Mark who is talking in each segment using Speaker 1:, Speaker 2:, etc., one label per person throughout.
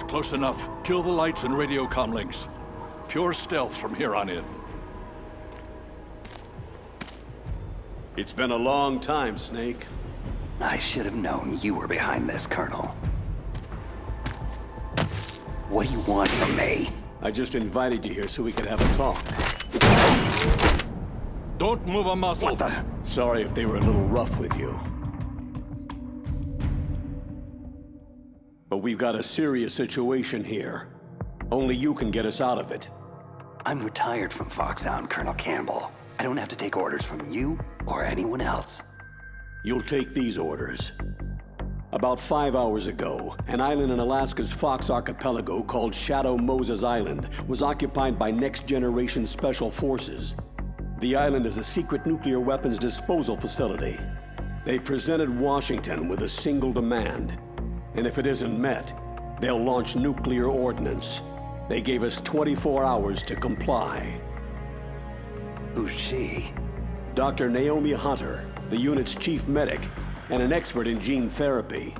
Speaker 1: Close enough. Kill the lights and radio comm links. Pure stealth from here on in.
Speaker 2: It's been a long time, Snake.
Speaker 3: I should have known you were behind this, Colonel. What do you want from me?
Speaker 2: I just invited you here so we could have a talk.
Speaker 1: Don't move a muscle.
Speaker 3: What the?
Speaker 2: Sorry if they were a little rough with you. But we've got a serious situation here. Only you can get us out of it.
Speaker 3: I'm retired from Foxhound, Colonel Campbell. I don't have to take orders from you or anyone else.
Speaker 2: You'll take these orders. About 5 hours ago, an island in Alaska's Fox Archipelago called Shadow Moses Island was occupied by next-generation special forces. The island is a secret nuclear weapons disposal facility. They've presented Washington with a single demand, and if it isn't met, they'll launch nuclear ordnance. They gave us 24 hours to comply.
Speaker 3: Who's she?
Speaker 2: Dr. Naomi Hunter, the unit's chief medic, and an expert in gene therapy.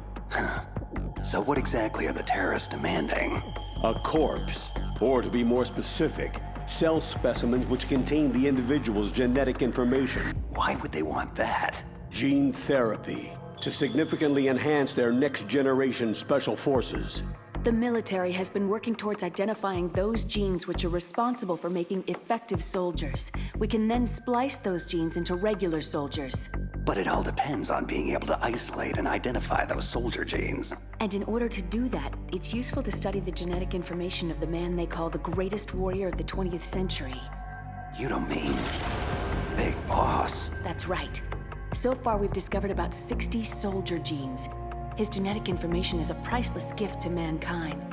Speaker 3: So what exactly are the terrorists demanding?
Speaker 2: A corpse, or to be more specific, cell specimens which contain the individual's genetic information.
Speaker 3: Why would they want that?
Speaker 2: Gene therapy, to significantly enhance their next-generation special forces.
Speaker 4: The military has been working towards identifying those genes which are responsible for making effective soldiers. We can then splice those genes into regular soldiers.
Speaker 3: But it all depends on being able to isolate and identify those soldier genes.
Speaker 4: And in order to do that, it's useful to study the genetic information of the man they call the greatest warrior of the 20th century.
Speaker 3: You don't mean Big Boss?
Speaker 4: That's right. So far, we've discovered about 60 soldier genes. His genetic information is a priceless gift to mankind.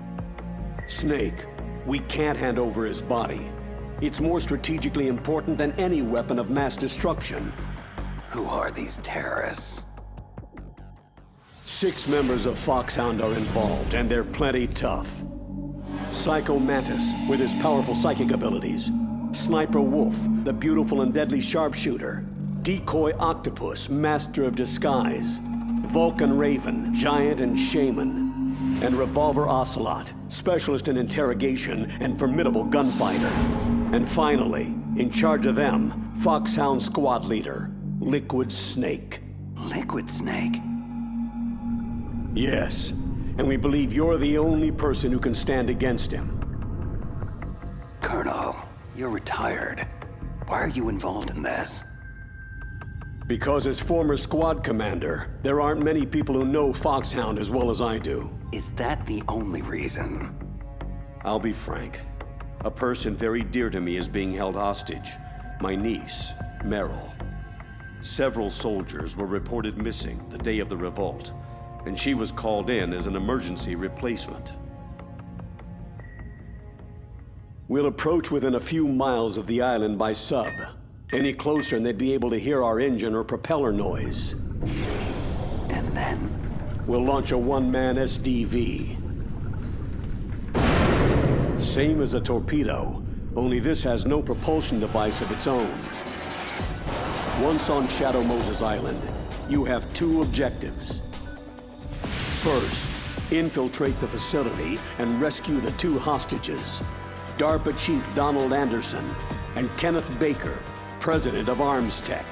Speaker 2: Snake, we can't hand over his body. It's more strategically important than any weapon of mass destruction.
Speaker 3: Who are these terrorists?
Speaker 2: 6 members of Foxhound are involved, and they're plenty tough. Psycho Mantis, with his powerful psychic abilities. Sniper Wolf, the beautiful and deadly sharpshooter. Decoy Octopus, master of disguise. Vulcan Raven, giant and shaman. And Revolver Ocelot, specialist in interrogation and formidable gunfighter. And finally, in charge of them, Foxhound squad leader, Liquid Snake.
Speaker 3: Liquid Snake?
Speaker 2: Yes, and we believe you're the only person who can stand against him.
Speaker 3: Colonel, you're retired. Why are you involved in this?
Speaker 2: Because as former squad commander, there aren't many people who know Foxhound as well as I do.
Speaker 3: Is that the only reason?
Speaker 2: I'll be frank. A person very dear to me is being held hostage. My niece, Meryl. Several soldiers were reported missing the day of the revolt, and she was called in as an emergency replacement. We'll approach within a few miles of the island by sub. Any closer and they'd be able to hear our engine or propeller noise.
Speaker 3: And then?
Speaker 2: We'll launch a one-man SDV. Same as a torpedo, only this has no propulsion device of its own. Once on Shadow Moses Island, you have 2 objectives. First, infiltrate the facility and rescue the 2 hostages, DARPA Chief Donald Anderson and Kenneth Baker, President of Arms Tech.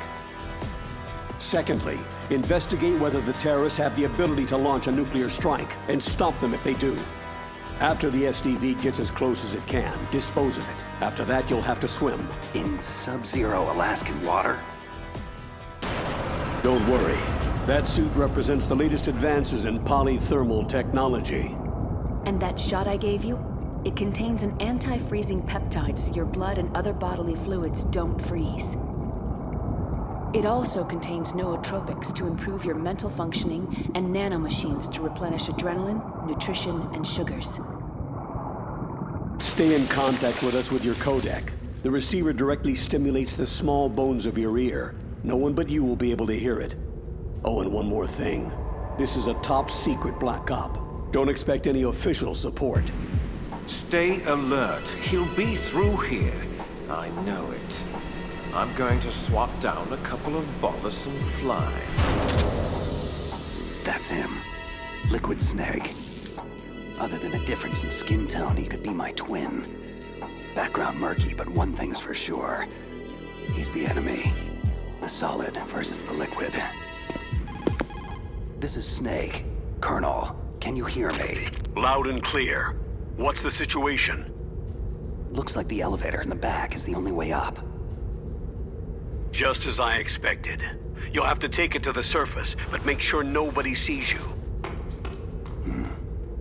Speaker 2: Secondly, investigate whether the terrorists have the ability to launch a nuclear strike and stop them if they do. After the SDV gets as close as it can, dispose of it. After that, you'll have to swim.
Speaker 3: In sub-zero Alaskan water?
Speaker 2: Don't worry. That suit represents the latest advances in polythermal technology.
Speaker 4: And that shot I gave you? It contains an anti-freezing peptide so your blood and other bodily fluids don't freeze. It also contains nootropics to improve your mental functioning and nanomachines to replenish adrenaline, nutrition, and sugars.
Speaker 2: Stay in contact with us with your codec. The receiver directly stimulates the small bones of your ear. No one but you will be able to hear it. Oh, and one more thing. This is a top-secret Black Op. Don't expect any official support.
Speaker 5: Stay alert. He'll be through here. I know it. I'm going to swat down a couple of bothersome flies.
Speaker 3: That's him. Liquid Snake. Other than a difference in skin tone, he could be my twin. Background murky, but one thing's for sure. He's the enemy. The solid versus the liquid. This is Snake. Colonel, can you hear me?
Speaker 2: Loud and clear. What's the situation?
Speaker 3: Looks like the elevator in the back is the only way up.
Speaker 2: Just as I expected. You'll have to take it to the surface, but make sure nobody sees you.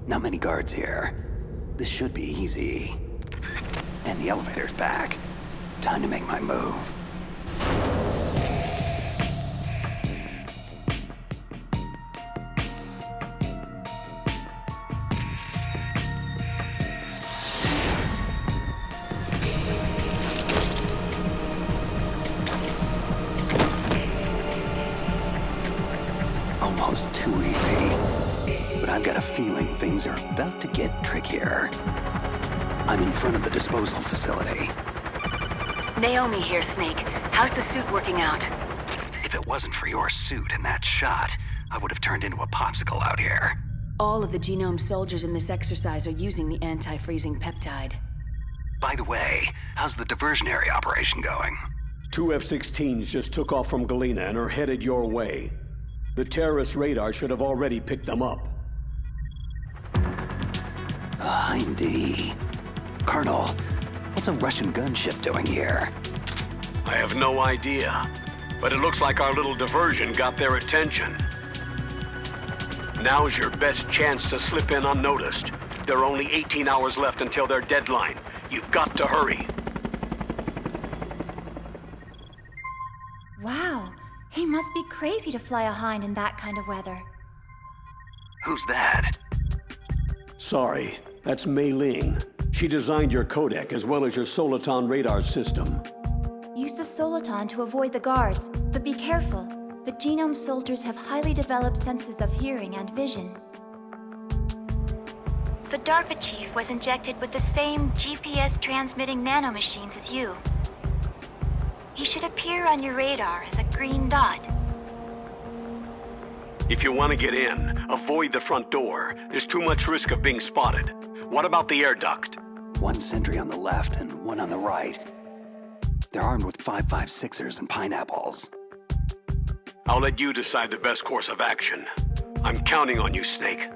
Speaker 3: Not many guards here. This should be easy. And the elevator's back. Time to make my move. Almost too easy. But I've got a feeling things are about to get trickier. I'm in front of the disposal facility.
Speaker 4: Naomi here, Snake. How's the suit working out?
Speaker 3: If it wasn't for your suit and that shot, I would have turned into a popsicle out here.
Speaker 4: All of the Genome soldiers in this exercise are using the anti-freezing peptide.
Speaker 3: By the way, how's the diversionary operation going?
Speaker 2: 2 F-16s just took off from Galena and are headed your way. The terrorist radar should have already picked them up.
Speaker 3: Hindy. Colonel, what's a Russian gunship doing here?
Speaker 2: I have no idea, but it looks like our little diversion got their attention. Now's your best chance to slip in unnoticed. There are only 18 hours left until their deadline. You've got to hurry.
Speaker 6: Wow, he must be crazy to fly a Hind in that kind of weather.
Speaker 3: Who's that?
Speaker 2: Sorry, that's Mei Ling. She designed your codec as well as your Soliton radar system.
Speaker 6: Use the Soliton to avoid the guards, but be careful. The Genome soldiers have highly developed senses of hearing and vision.
Speaker 7: The DARPA chief was injected with the same GPS-transmitting nanomachines as you. He should appear on your radar as a green dot.
Speaker 2: If you want to get in, avoid the front door. There's too much risk of being spotted. What about the air duct?
Speaker 3: One sentry on the left and one on the right. They're armed with 5.56ers and pineapples.
Speaker 2: I'll let you decide the best course of action. I'm counting on you, Snake.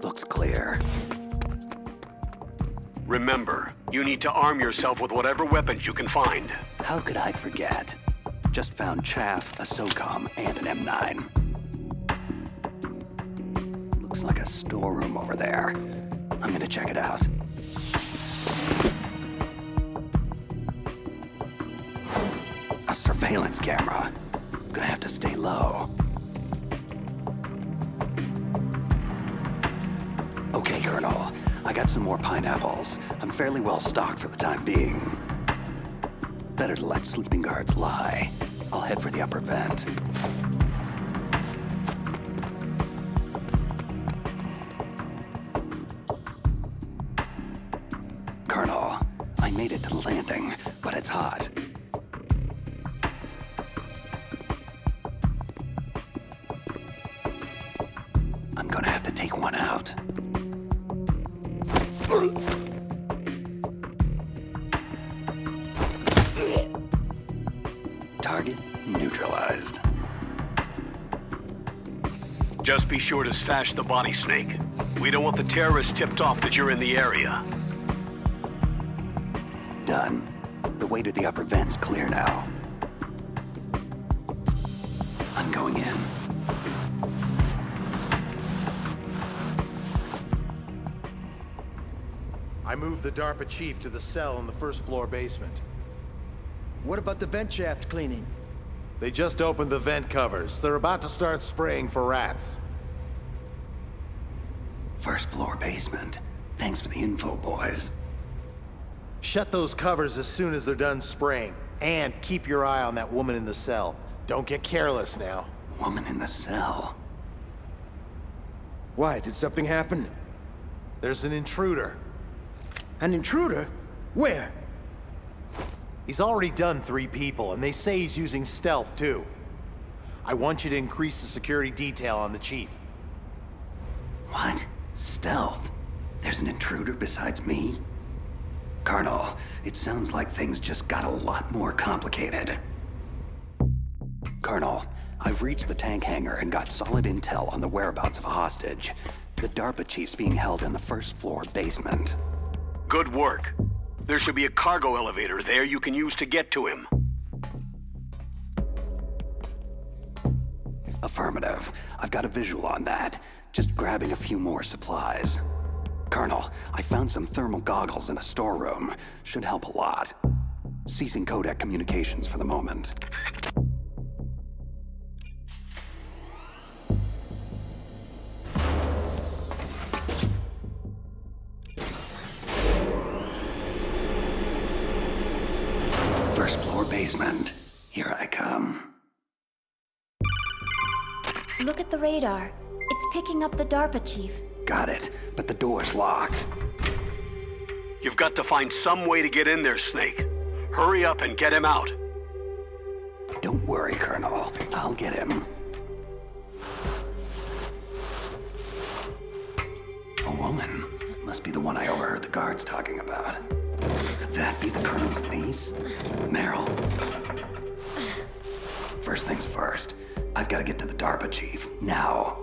Speaker 3: Looks clear.
Speaker 2: Remember, you need to arm yourself with whatever weapons you can find.
Speaker 3: How could I forget? Just found chaff, a SOCOM, and an M9. Looks like a storeroom over there. I'm gonna check it out. A surveillance camera. Gonna have to stay low. Okay, Colonel. I got some more pineapples. I'm fairly well stocked for the time being. Better to let sleeping guards lie. I'll head for the upper vent. Colonel, I made it to the landing, but it's hot. I'm gonna have to take one out. Target neutralized.
Speaker 2: Just be sure to stash the body, Snake. We don't want the terrorists tipped off that you're in the area.
Speaker 3: Done. The way to the upper vent's clear now. I'm going in.
Speaker 8: I moved the DARPA chief to the cell in the first floor basement.
Speaker 9: What about the vent shaft cleaning?
Speaker 8: They just opened the vent covers. They're about to start spraying for rats.
Speaker 3: First floor basement. Thanks for the info, boys.
Speaker 8: Shut those covers as soon as they're done spraying. And keep your eye on that woman in the cell. Don't get careless now.
Speaker 3: Woman in the cell.
Speaker 9: Why, did something happen?
Speaker 8: There's an intruder.
Speaker 9: An intruder? Where?
Speaker 8: He's already done 3 people, and they say he's using stealth, too. I want you to increase the security detail on the chief.
Speaker 3: What? Stealth? There's an intruder besides me? Colonel, it sounds like things just got a lot more complicated. Colonel, I've reached the tank hangar and got solid intel on the whereabouts of a hostage. The DARPA chief's being held in the first floor basement.
Speaker 2: Good work. There should be a cargo elevator there you can use to get to him.
Speaker 3: Affirmative. I've got a visual on that. Just grabbing a few more supplies. Colonel, I found some thermal goggles in a storeroom. Should help a lot. Ceasing codec communications for the moment. First floor basement. Here I come.
Speaker 6: Look at the radar. It's picking up the DARPA chief.
Speaker 3: Got it, but the door's locked.
Speaker 2: You've got to find some way to get in there, Snake. Hurry up and get him out.
Speaker 3: Don't worry, Colonel. I'll get him. A woman. Must be the one I overheard the guards talking about. Could that be the Colonel's niece? Meryl? First things first. I've got to get to the DARPA chief. Now.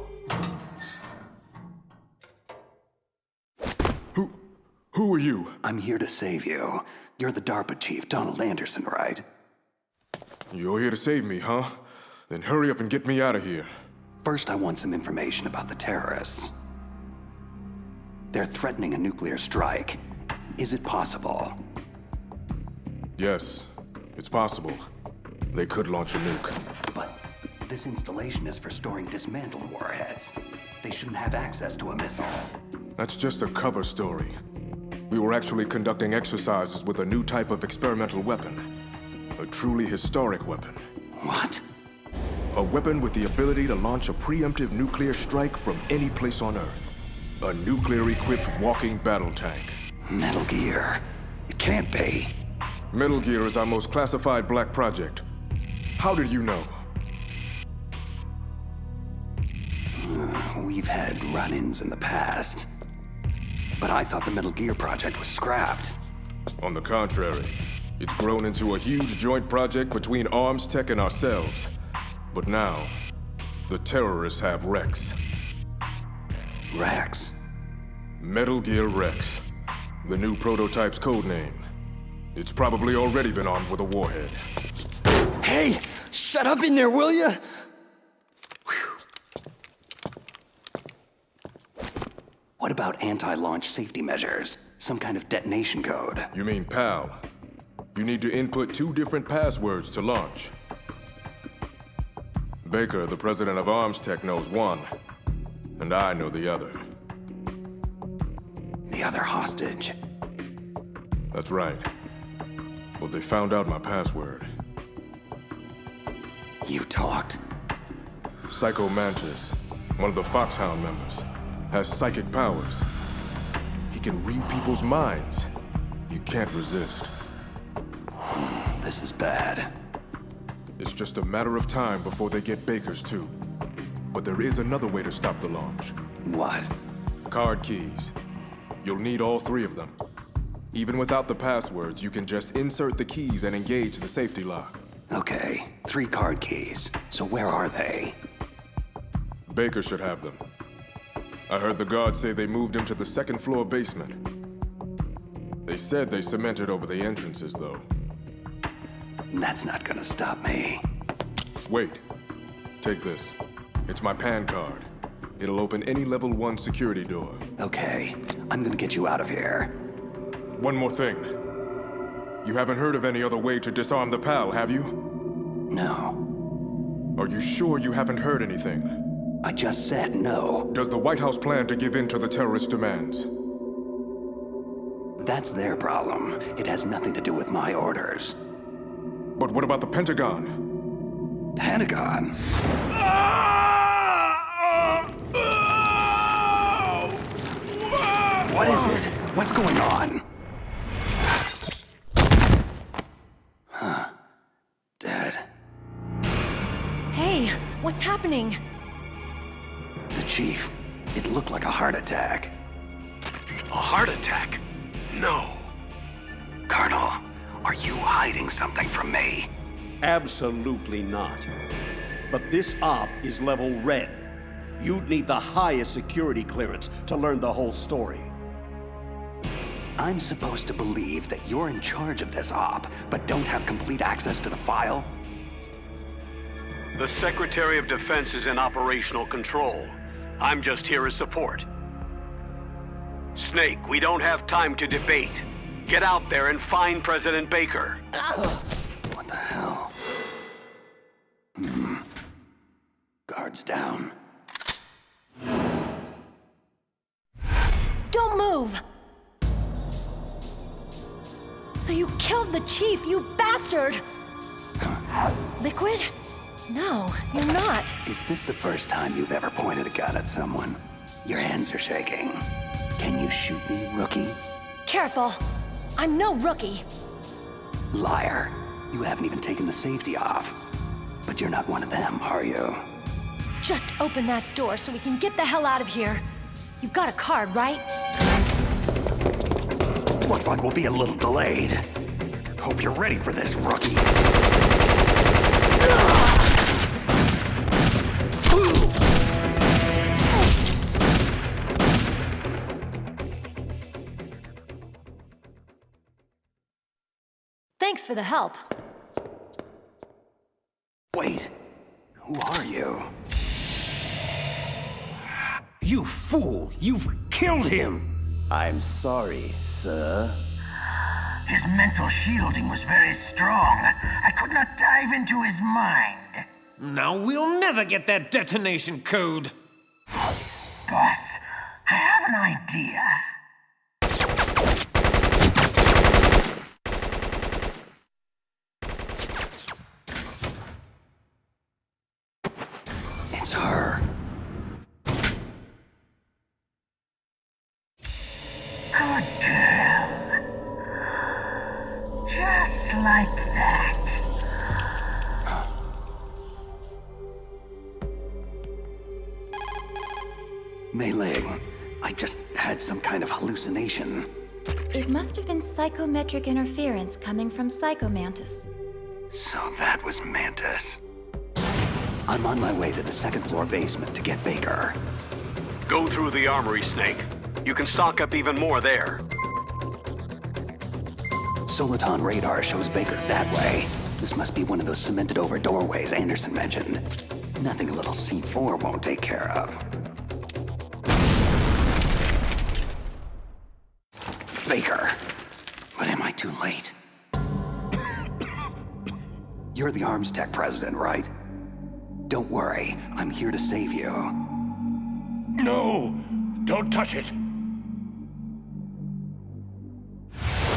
Speaker 10: Who are you?
Speaker 3: I'm here to save you. You're the DARPA chief, Donald Anderson, right?
Speaker 10: You're here to save me, huh? Then hurry up and get me out of here.
Speaker 3: First, I want some information about the terrorists. They're threatening a nuclear strike. Is it possible?
Speaker 10: Yes, it's possible. They could launch a nuke.
Speaker 3: But this installation is for storing dismantled warheads. They shouldn't have access to a missile.
Speaker 10: That's just a cover story. We were actually conducting exercises with a new type of experimental weapon. A truly historic weapon.
Speaker 3: What?
Speaker 10: A weapon with the ability to launch a preemptive nuclear strike from any place on Earth. A nuclear-equipped walking battle tank.
Speaker 3: Metal Gear. It can't be.
Speaker 10: Metal Gear is our most classified black project. How did you know?
Speaker 3: We've had run-ins in the past. But I thought the Metal Gear project was scrapped.
Speaker 10: On the contrary, it's grown into a huge joint project between Arms Tech and ourselves. But now, the terrorists have Rex.
Speaker 3: Rex?
Speaker 10: Metal Gear Rex. The new prototype's code name. It's probably already been armed with a warhead.
Speaker 9: Hey! Shut up in there, will ya?
Speaker 3: What about anti-launch safety measures? Some kind of detonation code?
Speaker 10: You mean PAL? You need to input 2 different passwords to launch. Baker, the president of Arms Tech, knows one, and I know the other.
Speaker 3: The other hostage?
Speaker 10: That's right. Well, they found out my password.
Speaker 3: You talked?
Speaker 10: Psycho Mantis, one of the Foxhound members, has psychic powers. He can read people's minds. You can't resist.
Speaker 3: This is bad.
Speaker 10: It's just a matter of time before they get Baker's too. But there is another way to stop the launch.
Speaker 3: What?
Speaker 10: Card keys. You'll need all 3 of them. Even without the passwords, you can just insert the keys and engage the safety lock.
Speaker 3: Okay, 3 card keys. So where are they?
Speaker 10: Baker should have them. I heard the guards say they moved him to the 2nd floor basement. They said they cemented over the entrances, though.
Speaker 3: That's not gonna stop me.
Speaker 10: Wait. Take this. It's my PAN card. It'll open any level 1 security door.
Speaker 3: Okay, I'm gonna get you out of here.
Speaker 10: One more thing. You haven't heard of any other way to disarm the PAL, have you?
Speaker 3: No.
Speaker 10: Are you sure you haven't heard anything?
Speaker 3: I just said no.
Speaker 10: Does the White House plan to give in to the terrorist demands?
Speaker 3: That's their problem. It has nothing to do with my orders.
Speaker 10: But what about the Pentagon?
Speaker 3: Pentagon? What is it? What's going on? Huh. Dead.
Speaker 4: Hey, what's happening?
Speaker 3: The chief. It looked like a heart attack.
Speaker 11: A heart attack? No.
Speaker 3: Colonel, are you hiding something from me?
Speaker 2: Absolutely not. But this op is level red. You'd need the highest security clearance to learn the whole story.
Speaker 3: I'm supposed to believe that you're in charge of this op, but don't have complete access to the file?
Speaker 11: The Secretary of Defense is in operational control. I'm just here as support. Snake, we don't have time to debate. Get out there and find President Baker.
Speaker 3: What the hell? Guards down.
Speaker 6: Don't move! So you killed the chief, you bastard! Liquid? No, you're not.
Speaker 3: Is this the first time you've ever pointed a gun at someone? Your hands are shaking. Can you shoot me, rookie?
Speaker 6: Careful. I'm no rookie.
Speaker 3: Liar. You haven't even taken the safety off. But you're not one of them, are you?
Speaker 6: Just open that door so we can get the hell out of here. You've got a card, right?
Speaker 3: Looks like we'll be a little delayed. Hope you're ready for this, rookie.
Speaker 6: Thanks for the help.
Speaker 3: Wait, who are you?
Speaker 5: You fool! You've killed him!
Speaker 9: I'm sorry, sir.
Speaker 12: His mental shielding was very strong. I could not dive into his mind.
Speaker 5: Now we'll never get that detonation code.
Speaker 12: Boss, I have an idea.
Speaker 3: It's her.
Speaker 12: Good girl. Just like that.
Speaker 3: Mei Ling, I just had some kind of hallucination.
Speaker 6: It must have been psychometric interference coming from Psycho Mantis.
Speaker 3: So that was Mantis. I'm on my way to the second floor basement to get Baker.
Speaker 11: Go through the armory, Snake. You can stock up even more there.
Speaker 3: Soliton radar shows Baker that way. This must be one of those cemented over doorways Anderson mentioned. Nothing a little C4 won't take care of. Baker. But am I too late? You're the Arms Tech president, right? Don't worry, I'm here to save you.
Speaker 11: No! Don't touch it!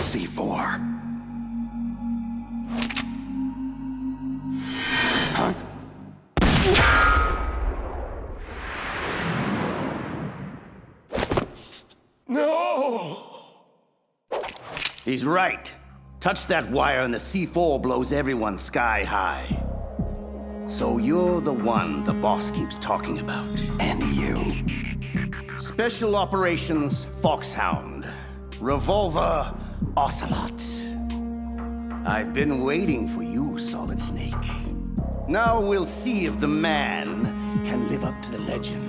Speaker 3: C4. Huh?
Speaker 11: No!
Speaker 9: He's right. Touch that wire and the C4 blows everyone sky high. So you're the one the boss keeps talking about.
Speaker 3: And you.
Speaker 9: Special Operations Foxhound. Revolver Ocelot. I've been waiting for you, Solid Snake. Now we'll see if the man can live up to the legend.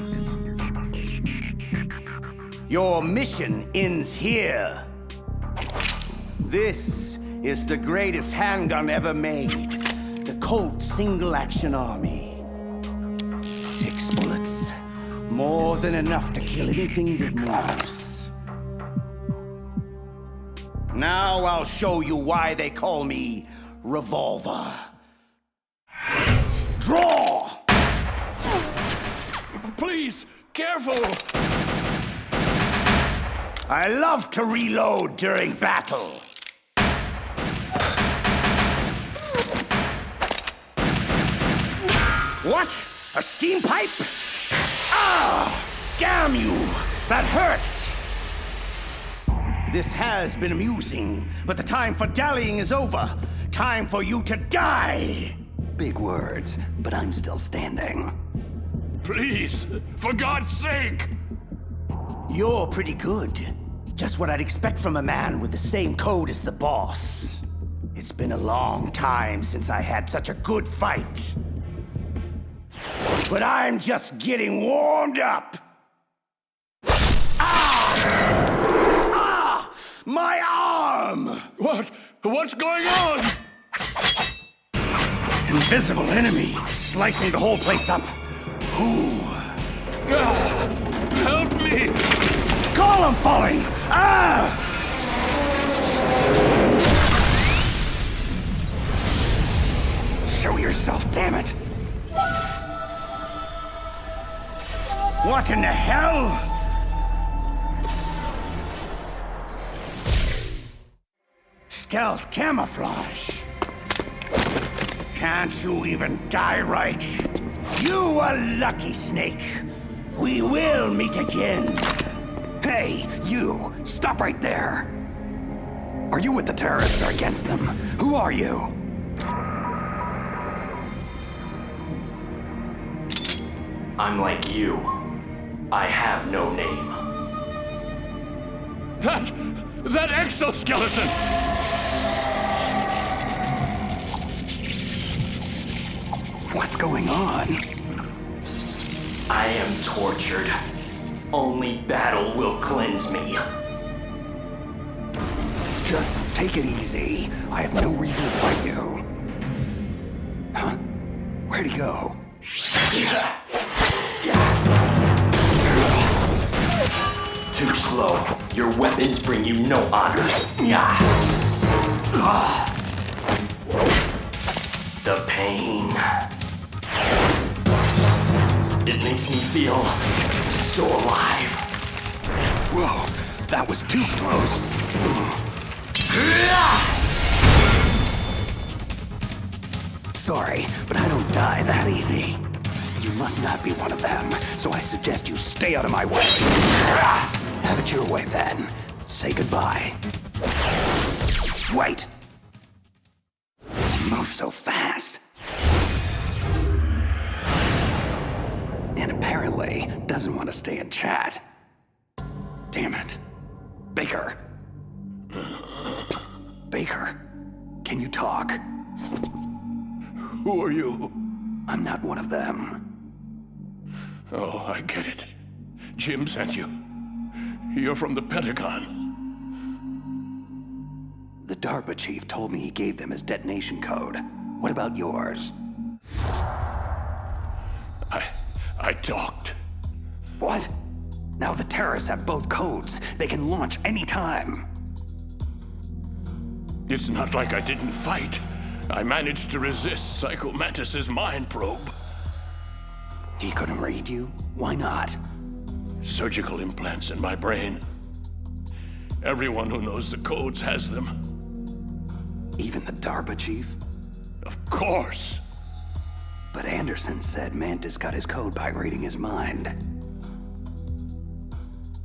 Speaker 9: Your mission ends here. This is the greatest handgun ever made. The Colt Single Action Army. 6 bullets. More than enough to kill anything that moves. Now I'll show you why they call me Revolver. Draw!
Speaker 11: Please, careful!
Speaker 9: I love to reload during battle. What? A steam pipe? Ah! Damn you! That hurts! This has been amusing, but the time for dallying is over. Time for you to die!
Speaker 3: Big words, but I'm still standing.
Speaker 11: Please, for God's sake!
Speaker 9: You're pretty good. Just what I'd expect from a man with the same code as the boss. It's been a long time since I had such a good fight. But I'm just getting warmed up. Ah! My arm!
Speaker 1: What's going on?
Speaker 9: Invisible enemy, slicing the whole place up. Who?
Speaker 1: Help me!
Speaker 9: Column falling! Ah! Show yourself, damn it! What in the hell? Stealth camouflage. Can't you even die right? You are lucky, Snake. We will meet again.
Speaker 3: Hey, you! Stop right there! Are you with the terrorists or against them? Who are you?
Speaker 13: I'm like you. I have no name.
Speaker 1: That exoskeleton!
Speaker 3: What's going on?
Speaker 13: I am tortured. Only battle will cleanse me.
Speaker 3: Just take it easy. I have no reason to fight you. Huh? Where'd he go?
Speaker 13: Too slow. Your weapons bring you no honor. The pain. It makes me feel so alive.
Speaker 3: Whoa, that was too close. Sorry, but I don't die that easy. You must not be one of them, so I suggest you stay out of my way. Have it your way then. Say goodbye. Wait! You move so fast. And apparently doesn't want to stay and chat. Damn it. Baker. Baker, can you talk?
Speaker 1: Who are you?
Speaker 3: I'm not one of them.
Speaker 1: Oh, I get it. Jim sent you. You're from the Pentagon.
Speaker 3: The DARPA chief told me he gave them his detonation code. What about yours?
Speaker 1: I talked.
Speaker 3: What? Now the terrorists have both codes. They can launch any time.
Speaker 1: It's not like I didn't fight. I managed to resist Psycho Mantis's mind probe.
Speaker 3: He couldn't read you? Why not?
Speaker 1: Surgical implants in my brain. Everyone who knows the codes has them.
Speaker 3: Even the DARPA chief?
Speaker 1: Of course.
Speaker 3: But Anderson said Mantis got his code by reading his mind.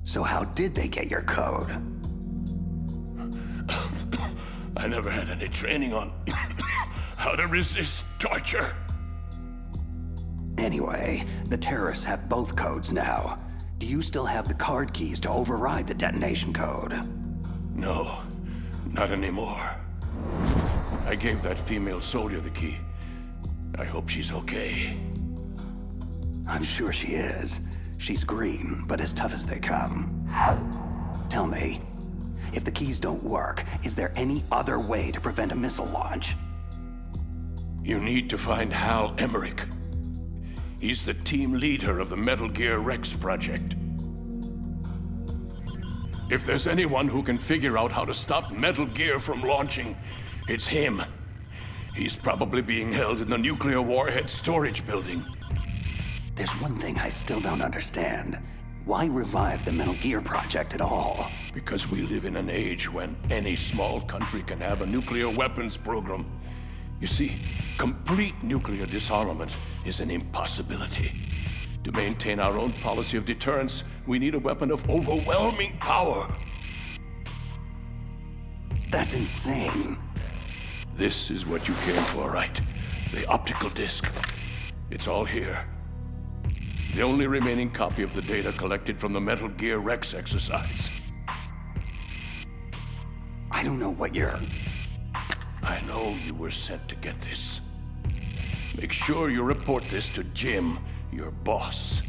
Speaker 3: So how did they get your code?
Speaker 1: I never had any training on how to resist torture.
Speaker 3: Anyway, the terrorists have both codes now. Do you still have the card keys to override the detonation code?
Speaker 1: No, not anymore. I gave that female soldier the key. I hope she's okay.
Speaker 3: I'm sure she is. She's green, but as tough as they come. Tell me, if the keys don't work, is there any other way to prevent a missile launch?
Speaker 1: You need to find Hal Emmerich. He's the team leader of the Metal Gear Rex project. If there's anyone who can figure out how to stop Metal Gear from launching, it's him. He's probably being held in the nuclear warhead storage building.
Speaker 3: There's one thing I still don't understand. Why revive the Metal Gear project at all?
Speaker 1: Because we live in an age when any small country can have a nuclear weapons program. You see, complete nuclear disarmament is an impossibility. To maintain our own policy of deterrence, we need a weapon of overwhelming power.
Speaker 3: That's insane.
Speaker 1: This is what you came for, right? The optical disc. It's all here. The only remaining copy of the data collected from the Metal Gear Rex exercise.
Speaker 3: I don't know what you're...
Speaker 1: I know you were sent to get this. Make sure you report this to Jim, your boss.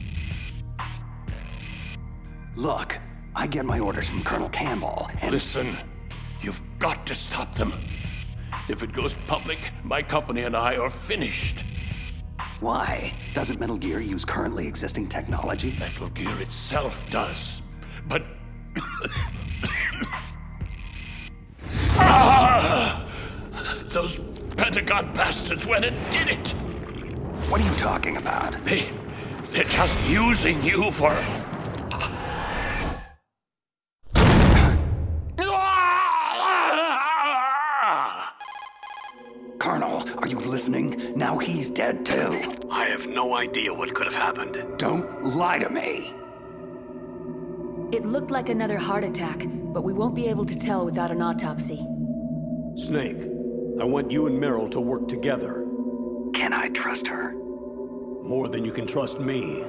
Speaker 3: Look, I get my orders from Colonel Campbell, and...
Speaker 1: Listen, you've got to stop them. If it goes public, my company and I are finished.
Speaker 3: Why? Doesn't Metal Gear use currently existing technology?
Speaker 1: Metal Gear itself does, but... Those Pentagon bastards went and did it!
Speaker 3: What are you talking about?
Speaker 1: They're just using you for...
Speaker 3: Colonel, are you listening? Now he's dead too.
Speaker 11: I have no idea what could have happened.
Speaker 3: Don't lie to me.
Speaker 4: It looked like another heart attack, but we won't be able to tell without an autopsy.
Speaker 2: Snake, I want you and Meryl to work together.
Speaker 3: Can I trust her?
Speaker 2: More than you can trust me.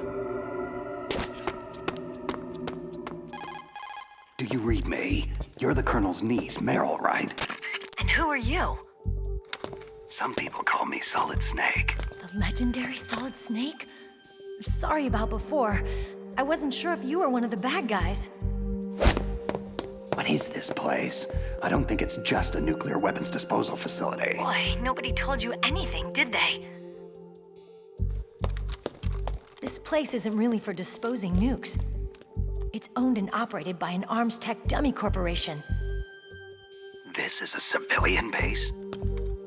Speaker 3: Do you read me? You're the Colonel's niece, Meryl, right?
Speaker 7: And who are you?
Speaker 3: Some people call me Solid Snake.
Speaker 14: The legendary Solid Snake? I'm sorry about before. I wasn't sure if you were one of the bad guys.
Speaker 3: What is this place? I don't think it's just a nuclear weapons disposal facility.
Speaker 7: Boy, nobody told you anything, did they?
Speaker 14: This place isn't really for disposing nukes. It's owned and operated by an arms tech dummy corporation.
Speaker 3: This is a civilian base?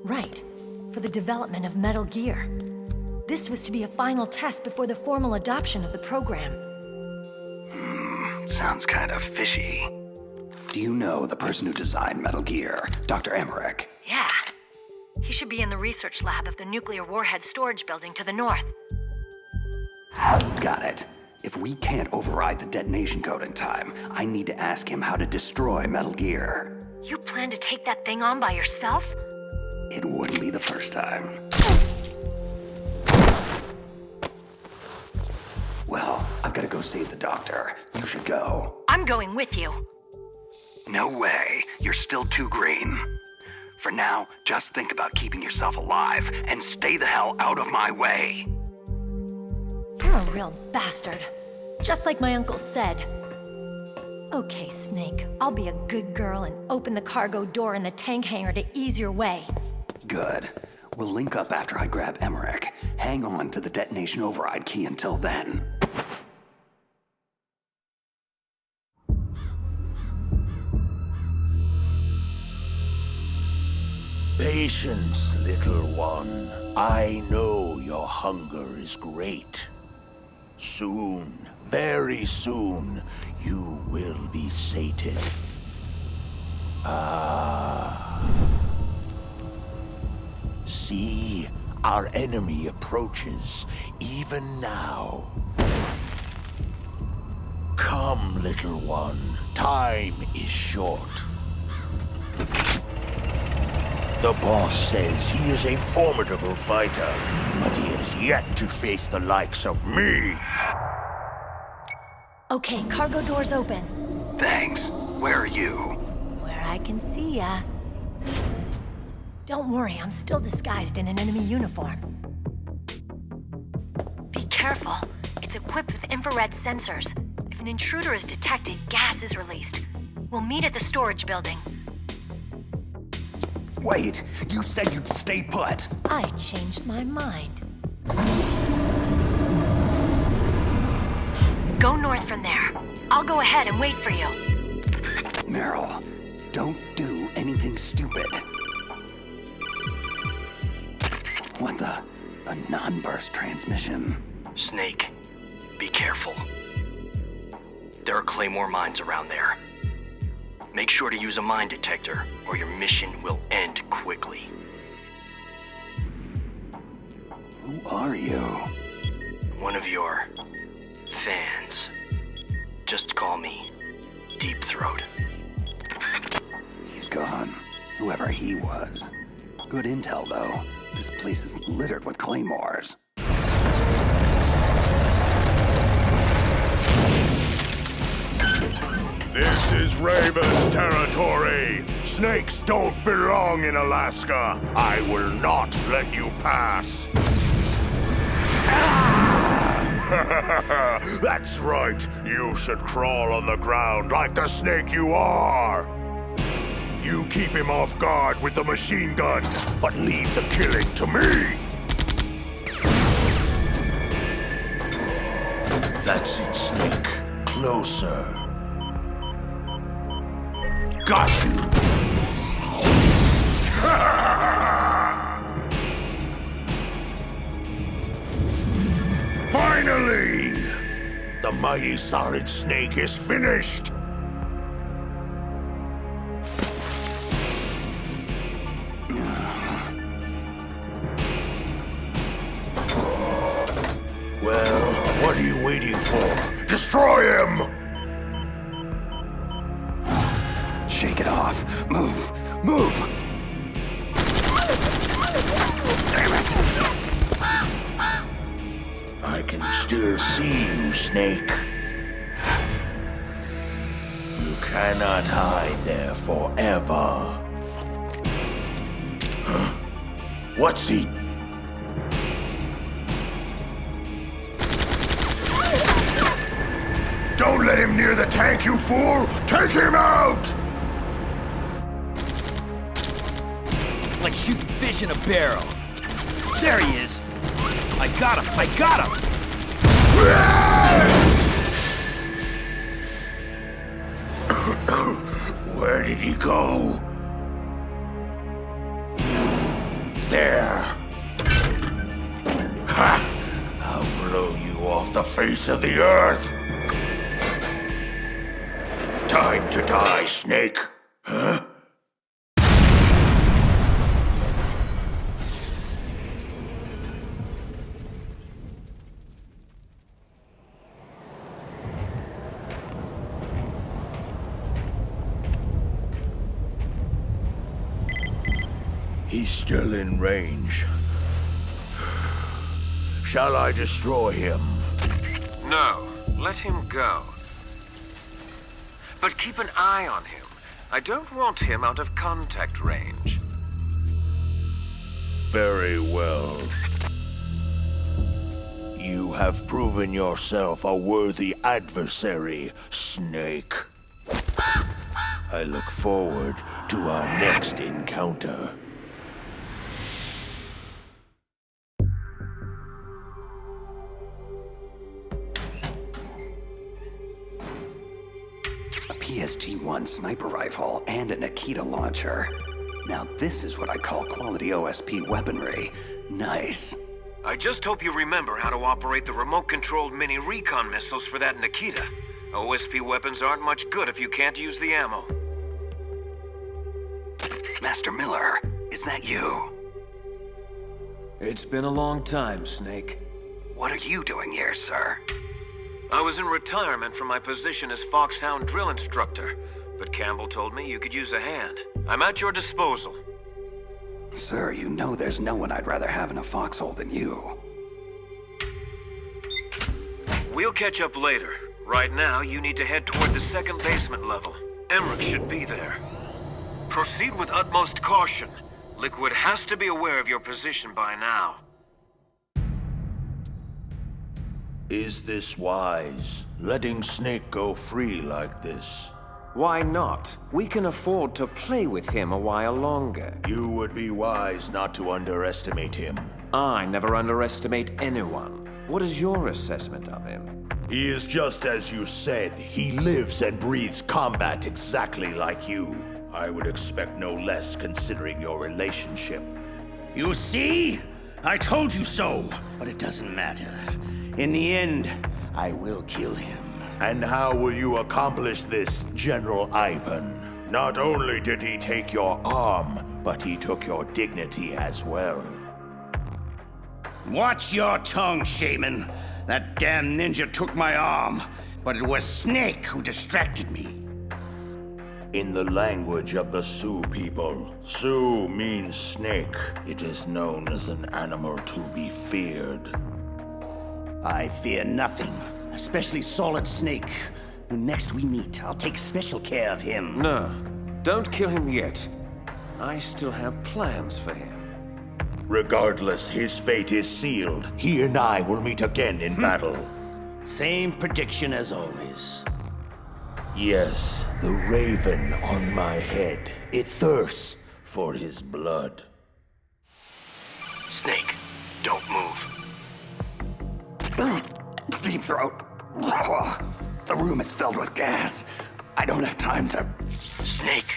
Speaker 14: Right. For the development of Metal Gear. This was to be a final test before the formal adoption of the program.
Speaker 3: Sounds kind of fishy. Do you know the person who designed Metal Gear, Dr. Emmerich?
Speaker 7: Yeah. He should be in the research lab of the nuclear warhead storage building to the north.
Speaker 3: Got it. If we can't override the detonation code in time, I need to ask him how to destroy Metal Gear.
Speaker 7: You plan to take that thing on by yourself?
Speaker 3: It wouldn't be the first time. Well, I've got to go save the doctor. You should go.
Speaker 7: I'm going with you.
Speaker 3: No way. You're still too green. For now, just think about keeping yourself alive and stay the hell out of my way.
Speaker 14: You're a real bastard. Just like my uncle said. Okay, Snake. I'll be a good girl and open the cargo door in the tank hangar to ease your way.
Speaker 3: Good. We'll link up after I grab Emmerich. Hang on to the detonation override key until then.
Speaker 15: Patience, little one. I know your hunger is great. Soon, very soon, you will be sated. See, our enemy approaches, even now. Come, little one. Time is short. The boss says he is a formidable fighter, but he has yet to face the likes of me.
Speaker 14: Okay, cargo door's open.
Speaker 3: Thanks. Where are you?
Speaker 14: Where I can see ya. Don't worry, I'm still disguised in an enemy uniform.
Speaker 7: Be careful. It's equipped with infrared sensors. If an intruder is detected, gas is released. We'll meet at the storage building.
Speaker 3: Wait, you said you'd stay put.
Speaker 14: I changed my mind.
Speaker 7: Go north from there. I'll go ahead and wait for you.
Speaker 3: Meryl, don't do anything stupid. What the? A non-burst transmission?
Speaker 13: Snake, be careful. There are Claymore mines around there. Make sure to use a mine detector, or your mission will end quickly.
Speaker 3: Who are you?
Speaker 13: One of your fans. Just call me Deep Throat.
Speaker 3: He's gone. Whoever he was. Good intel, though. This place is littered with claymores.
Speaker 15: This is Raven's territory. Snakes don't belong in Alaska. I will not let you pass. That's right. You should crawl on the ground like the snake you are. You keep him off guard with the machine gun, but leave the killing to me. That's it, Snake. Closer. Got you. Finally! The mighty Solid Snake is finished! Well, what are you waiting for? Destroy him!
Speaker 3: Shake it off. Move. Move! Damn it!
Speaker 15: I can still see you, Snake. You cannot hide there forever. Huh? What's he? Don't let him near the tank, you fool! Take him out!
Speaker 16: Like shooting fish in a barrel. There he is! I got him! I got him!
Speaker 15: Where did he go? There! Ha! I'll blow you off the face of the earth! Time to die, Snake! Huh? He's still in range. Shall I destroy him?
Speaker 5: No, let him go. But keep an eye on him. I don't want him out of contact range.
Speaker 15: Very well. You have proven yourself a worthy adversary, Snake. I look forward to our next encounter.
Speaker 3: PSG-1 sniper rifle and a Nikita launcher. Now this is what I call quality OSP weaponry. Nice.
Speaker 5: I just hope you remember how to operate the remote-controlled mini recon missiles for that Nikita. OSP weapons aren't much good if you can't use the ammo.
Speaker 3: Master Miller, is that you?
Speaker 5: It's been a long time, Snake.
Speaker 3: What are you doing here, sir?
Speaker 5: I was in retirement from my position as Foxhound drill instructor, but Campbell told me you could use a hand. I'm at your disposal.
Speaker 3: Sir, you know there's no one I'd rather have in a foxhole than you.
Speaker 5: We'll catch up later. Right now, you need to head toward the second basement level. Emmerich should be there. Proceed with utmost caution. Liquid has to be aware of your position by now.
Speaker 15: Is this wise? Letting Snake go free like this?
Speaker 5: Why not? We can afford to play with him a while longer.
Speaker 15: You would be wise not to underestimate him.
Speaker 5: I never underestimate anyone. What is your assessment of him?
Speaker 15: He is just as you said. He lives and breathes combat exactly like you. I would expect no less considering your relationship.
Speaker 9: You see? I told you so, but it doesn't matter. In the end, I will kill him.
Speaker 15: And how will you accomplish this, General Ivan? Not only did he take your arm, but he took your dignity as well.
Speaker 9: Watch your tongue, Shaman. That damn ninja took my arm, but it was Snake who distracted me.
Speaker 15: In the language of the Sioux people, Sioux means snake. It is known as an animal to be feared.
Speaker 9: I fear nothing, especially Solid Snake. When next we meet, I'll take special care of him.
Speaker 5: No,
Speaker 17: Don't kill him yet. I still have plans for him.
Speaker 15: Regardless, his fate is sealed. He and I will meet again in battle.
Speaker 9: Same prediction as always.
Speaker 15: Yes, the raven on my head. It thirsts for his blood.
Speaker 13: Snake, don't move.
Speaker 3: Deep throat. The room is filled with gas. I don't have time to...
Speaker 13: Snake,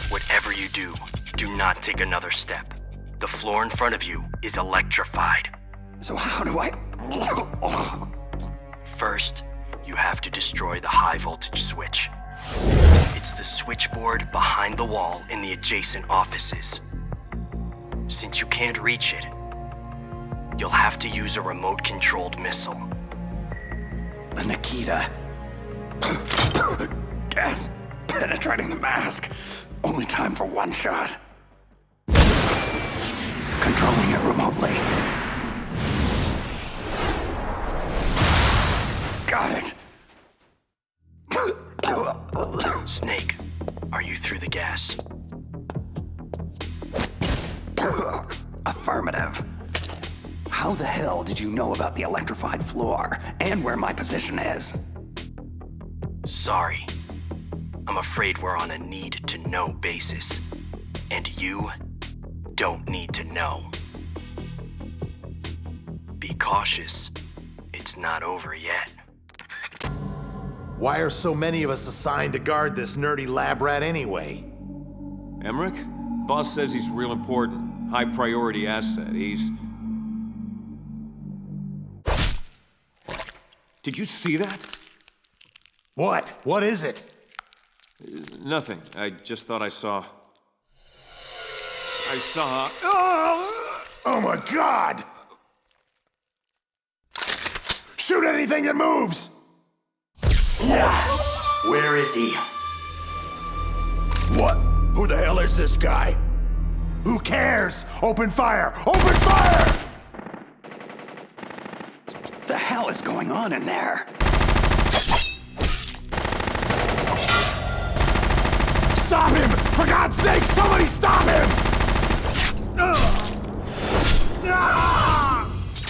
Speaker 13: whatever you do, do not take another step. The floor in front of you is electrified.
Speaker 3: So how do I...
Speaker 13: First, you have to destroy the high voltage switch. It's the switchboard behind the wall in the adjacent offices. Since you can't reach it, you'll have to use a remote-controlled missile.
Speaker 3: The Nikita. Gas penetrating the mask. Only time for one shot. Controlling it remotely. Got it.
Speaker 13: Snake, are you through the gas?
Speaker 3: Affirmative. How the hell did you know about the electrified floor and where my position is?
Speaker 13: Sorry. I'm afraid we're on a need-to-know basis. And you don't need to know. Be cautious. It's not over yet.
Speaker 8: Why are so many of us assigned to guard this nerdy lab rat anyway?
Speaker 16: Emmerich? Boss says he's real important. High priority asset. He's... Did you see that?
Speaker 8: What? What is it?
Speaker 16: Nothing. I just thought I saw...
Speaker 8: Oh my God! Shoot anything that moves!
Speaker 13: Yeah. Where is he?
Speaker 15: What? Who the hell is this guy?
Speaker 8: Who cares? Open fire! Open fire!
Speaker 3: The hell is going on in there?
Speaker 8: Stop him! For God's sake, somebody stop him!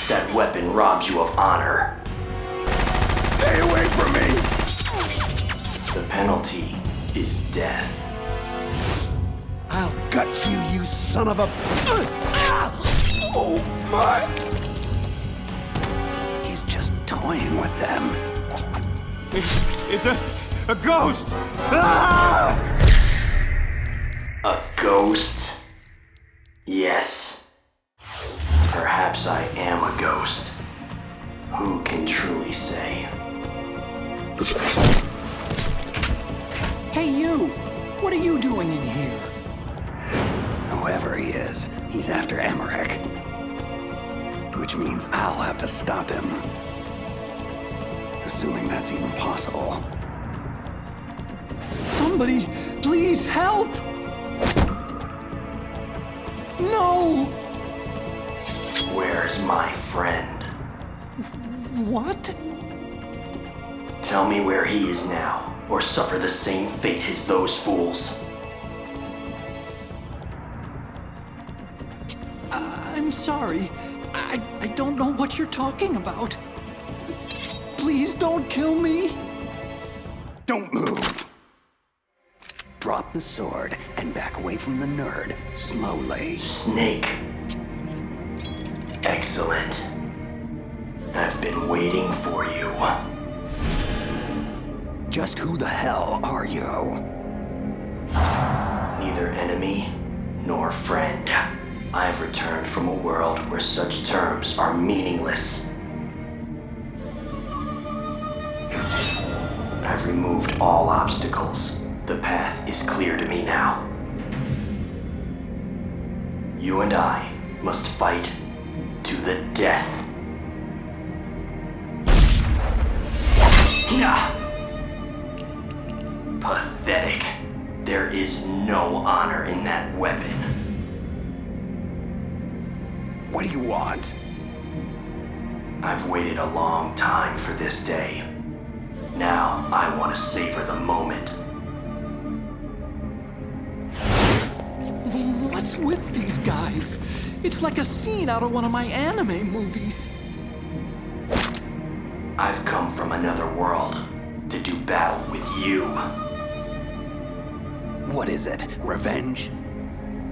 Speaker 13: That weapon robs you of honor.
Speaker 8: Stay away from me!
Speaker 13: The penalty is death.
Speaker 2: I'll gut you, you son of a...
Speaker 3: Oh my! He's just toying with them.
Speaker 16: It's a ghost!
Speaker 13: A ghost? Yes. Perhaps I am a ghost. Who can truly say?
Speaker 18: Hey, you! What are you doing in here?
Speaker 3: Whoever he is, he's after Emmerich. Which means I'll have to stop him. Assuming that's even possible.
Speaker 18: Somebody, please help! No!
Speaker 13: Where's my friend?
Speaker 18: What?
Speaker 13: Tell me where he is now, or suffer the same fate as those fools.
Speaker 18: I'm sorry. I don't know what you're talking about. Please don't kill me.
Speaker 3: Don't move. Drop the sword and back away from the nerd, slowly.
Speaker 13: Snake. Excellent. I've been waiting for you.
Speaker 3: Just who the hell are you?
Speaker 13: Neither enemy nor friend. I've returned from a world where such terms are meaningless. I've removed all obstacles. The path is clear to me now. You and I must fight to the death. Pathetic. There is no honor in that weapon.
Speaker 3: What do you want?
Speaker 13: I've waited a long time for this day. Now I want to savor the moment.
Speaker 18: What's with these guys? It's like a scene out of one of my anime movies.
Speaker 13: I've come from another world to do battle with you.
Speaker 3: What is it? Revenge?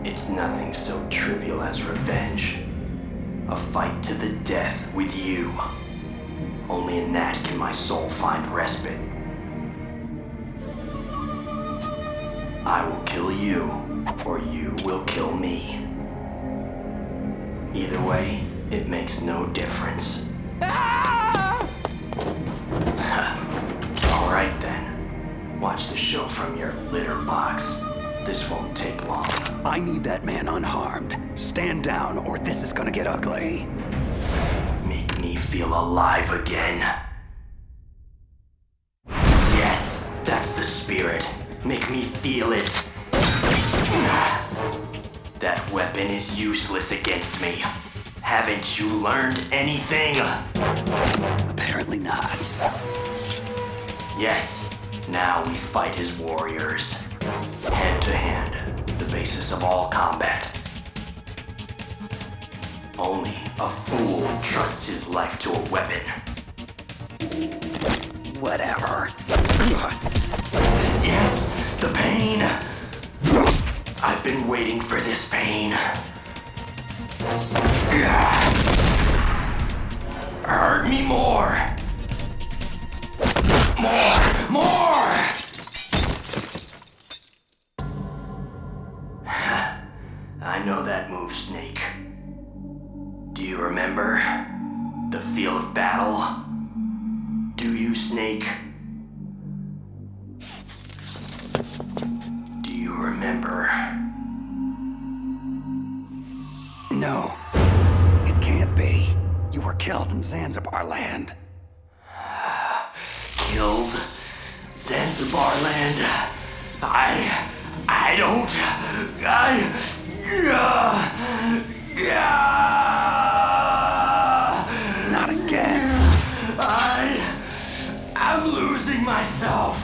Speaker 13: It's nothing so trivial as revenge. A fight to the death with you. Only in that can my soul find respite. I will kill you, or you will kill me. Either way, it makes no difference. Alright then. Watch the show from your litter box. This won't take long.
Speaker 3: I need that man unharmed. Stand down, or this is gonna get ugly.
Speaker 13: Make me feel alive again. Yes, that's the spirit. Make me feel it. That weapon is useless against me. Haven't you learned anything?
Speaker 3: Apparently not.
Speaker 13: Yes, now we fight as warriors. Hand to hand, the basis of all combat. Only a fool trusts his life to a weapon.
Speaker 3: Whatever.
Speaker 13: Yes, the pain. I've been waiting for this pain. Hurt me more. More! I know that move, Snake. Do you remember? The feel of battle? Do you, Snake? Do you remember?
Speaker 3: No. It can't be. You were killed in Zanzibar land.
Speaker 13: Killed? Zanzibar land? I don't...
Speaker 3: Not again.
Speaker 13: I'm losing myself.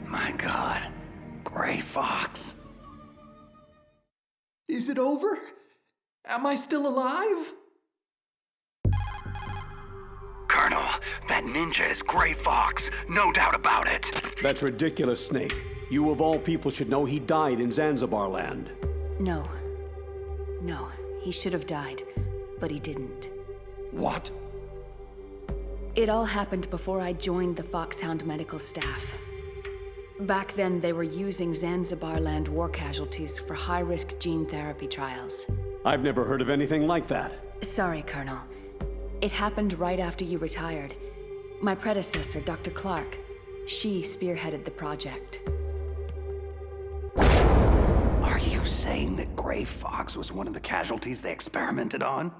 Speaker 3: My God. Gray Fox.
Speaker 18: Is it over? Am I still alive?
Speaker 3: Colonel, that ninja is Gray Fox. No doubt about it.
Speaker 2: That's ridiculous, Snake. You of all people should know he died in Zanzibar land.
Speaker 4: No. No, he should have died, but he didn't.
Speaker 3: What?
Speaker 4: It all happened before I joined the Foxhound medical staff. Back then, they were using Zanzibar land war casualties for high-risk gene therapy trials.
Speaker 2: I've never heard of anything like that.
Speaker 4: Sorry, Colonel. It happened right after you retired. My predecessor, Dr. Clark, she spearheaded the project.
Speaker 3: Are you saying that Gray Fox was one of the casualties they experimented on?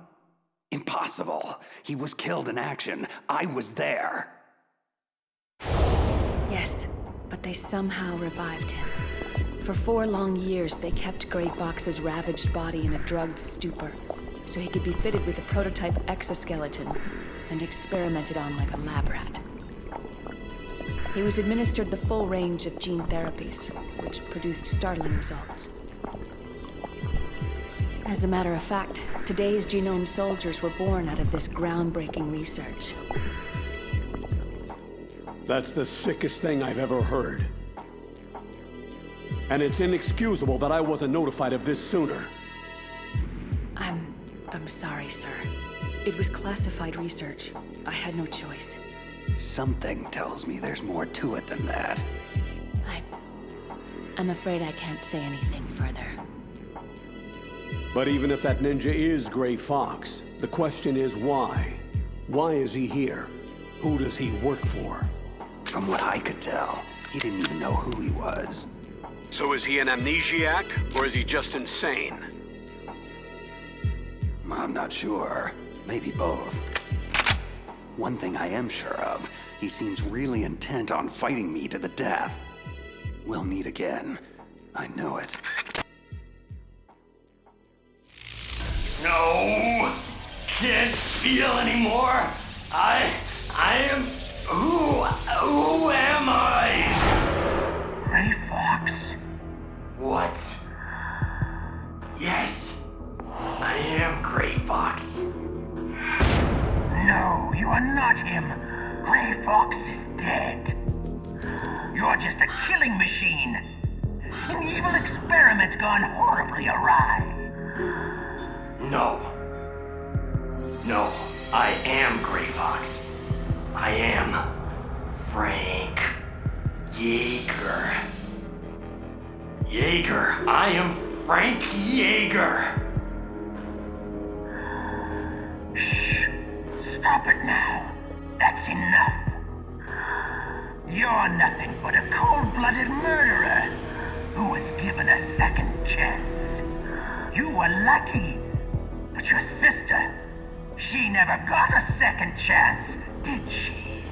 Speaker 3: Impossible. He was killed in action. I was there.
Speaker 4: Yes, but they somehow revived him. For 4 long years, they kept Gray Fox's ravaged body in a drugged stupor, so he could be fitted with a prototype exoskeleton and experimented on like a lab rat. He was administered the full range of gene therapies, which produced startling results. As a matter of fact, today's genome soldiers were born out of this groundbreaking research.
Speaker 2: That's the sickest thing I've ever heard. And it's inexcusable that I wasn't notified of this sooner.
Speaker 4: I'm sorry, sir. It was classified research. I had no choice.
Speaker 3: Something tells me there's more to it than that.
Speaker 4: I'm afraid I can't say anything further.
Speaker 2: But even if that ninja is Gray Fox, the question is why? Why is he here? Who does he work for?
Speaker 3: From what I could tell, he didn't even know who he was.
Speaker 11: So is he an amnesiac, or is he just insane?
Speaker 3: I'm not sure. Maybe both. One thing I am sure of, he seems really intent on fighting me to the death. We'll meet again. I know it.
Speaker 13: No! Can't feel anymore! I am... Who am I?
Speaker 12: What? Yes, I am Gray Fox. No, you are not him. Gray Fox is dead. You're just a killing machine. An evil experiment gone horribly awry. No. No, I am Gray Fox. I am Frank Yeager. Yeager, I am Frank Yeager. Shh. Stop it now. That's enough. You're nothing but a cold-blooded murderer who was given a second chance. You were lucky, but your sister, she never got a second chance, did she?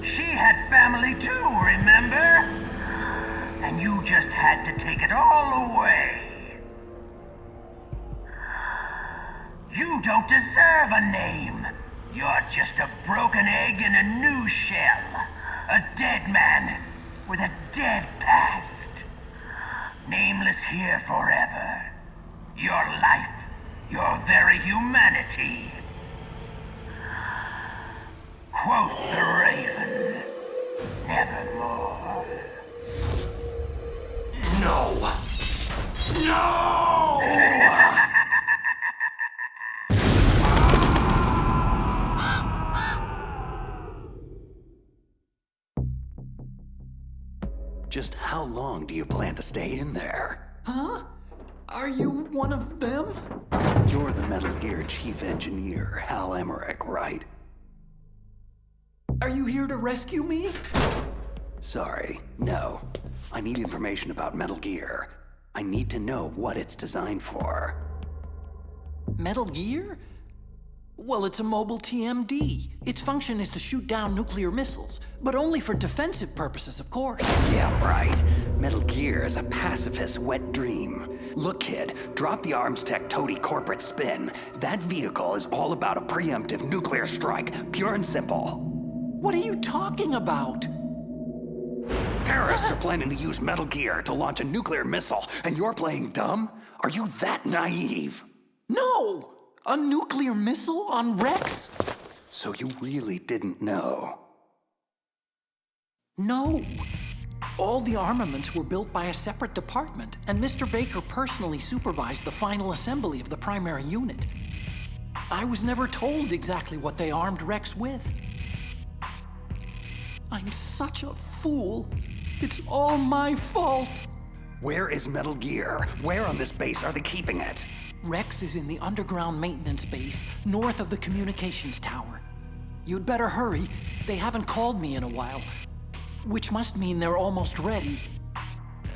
Speaker 12: She had family too, remember? And you just had to take it all away. You don't deserve a name. You're just a broken egg in a new shell. A dead man with a dead past. Nameless here forever. Your life, your very humanity. Quoth the raven, nevermore. No! No!
Speaker 3: Just how long do you plan to stay in there?
Speaker 18: Huh? Are you one of them?
Speaker 3: You're the Metal Gear chief engineer, Hal Emmerich, right?
Speaker 18: Are you here to rescue me?
Speaker 3: Sorry, no. I need information about Metal Gear. I need to know what it's designed for.
Speaker 18: Metal Gear? Well, it's a mobile TMD. Its function is to shoot down nuclear missiles, but only for defensive purposes, of course.
Speaker 3: Yeah, right. Metal Gear is a pacifist wet dream. Look, kid, drop the arms tech toady corporate spin. That vehicle is all about a preemptive nuclear strike, pure and simple.
Speaker 18: What are you talking about?
Speaker 3: Terrorists are planning to use Metal Gear to launch a nuclear missile, and you're playing dumb? Are you that naive?
Speaker 18: No! A nuclear missile on Rex?
Speaker 3: So you really didn't know?
Speaker 18: No. All the armaments were built by a separate department, and Mr. Baker personally supervised the final assembly of the primary unit. I was never told exactly what they armed Rex with. I'm such a fool. It's all my fault.
Speaker 3: Where is Metal Gear? Where on this base are they keeping it?
Speaker 18: Rex is in the underground maintenance base, north of the communications tower. You'd better hurry. They haven't called me in a while, which must mean they're almost ready.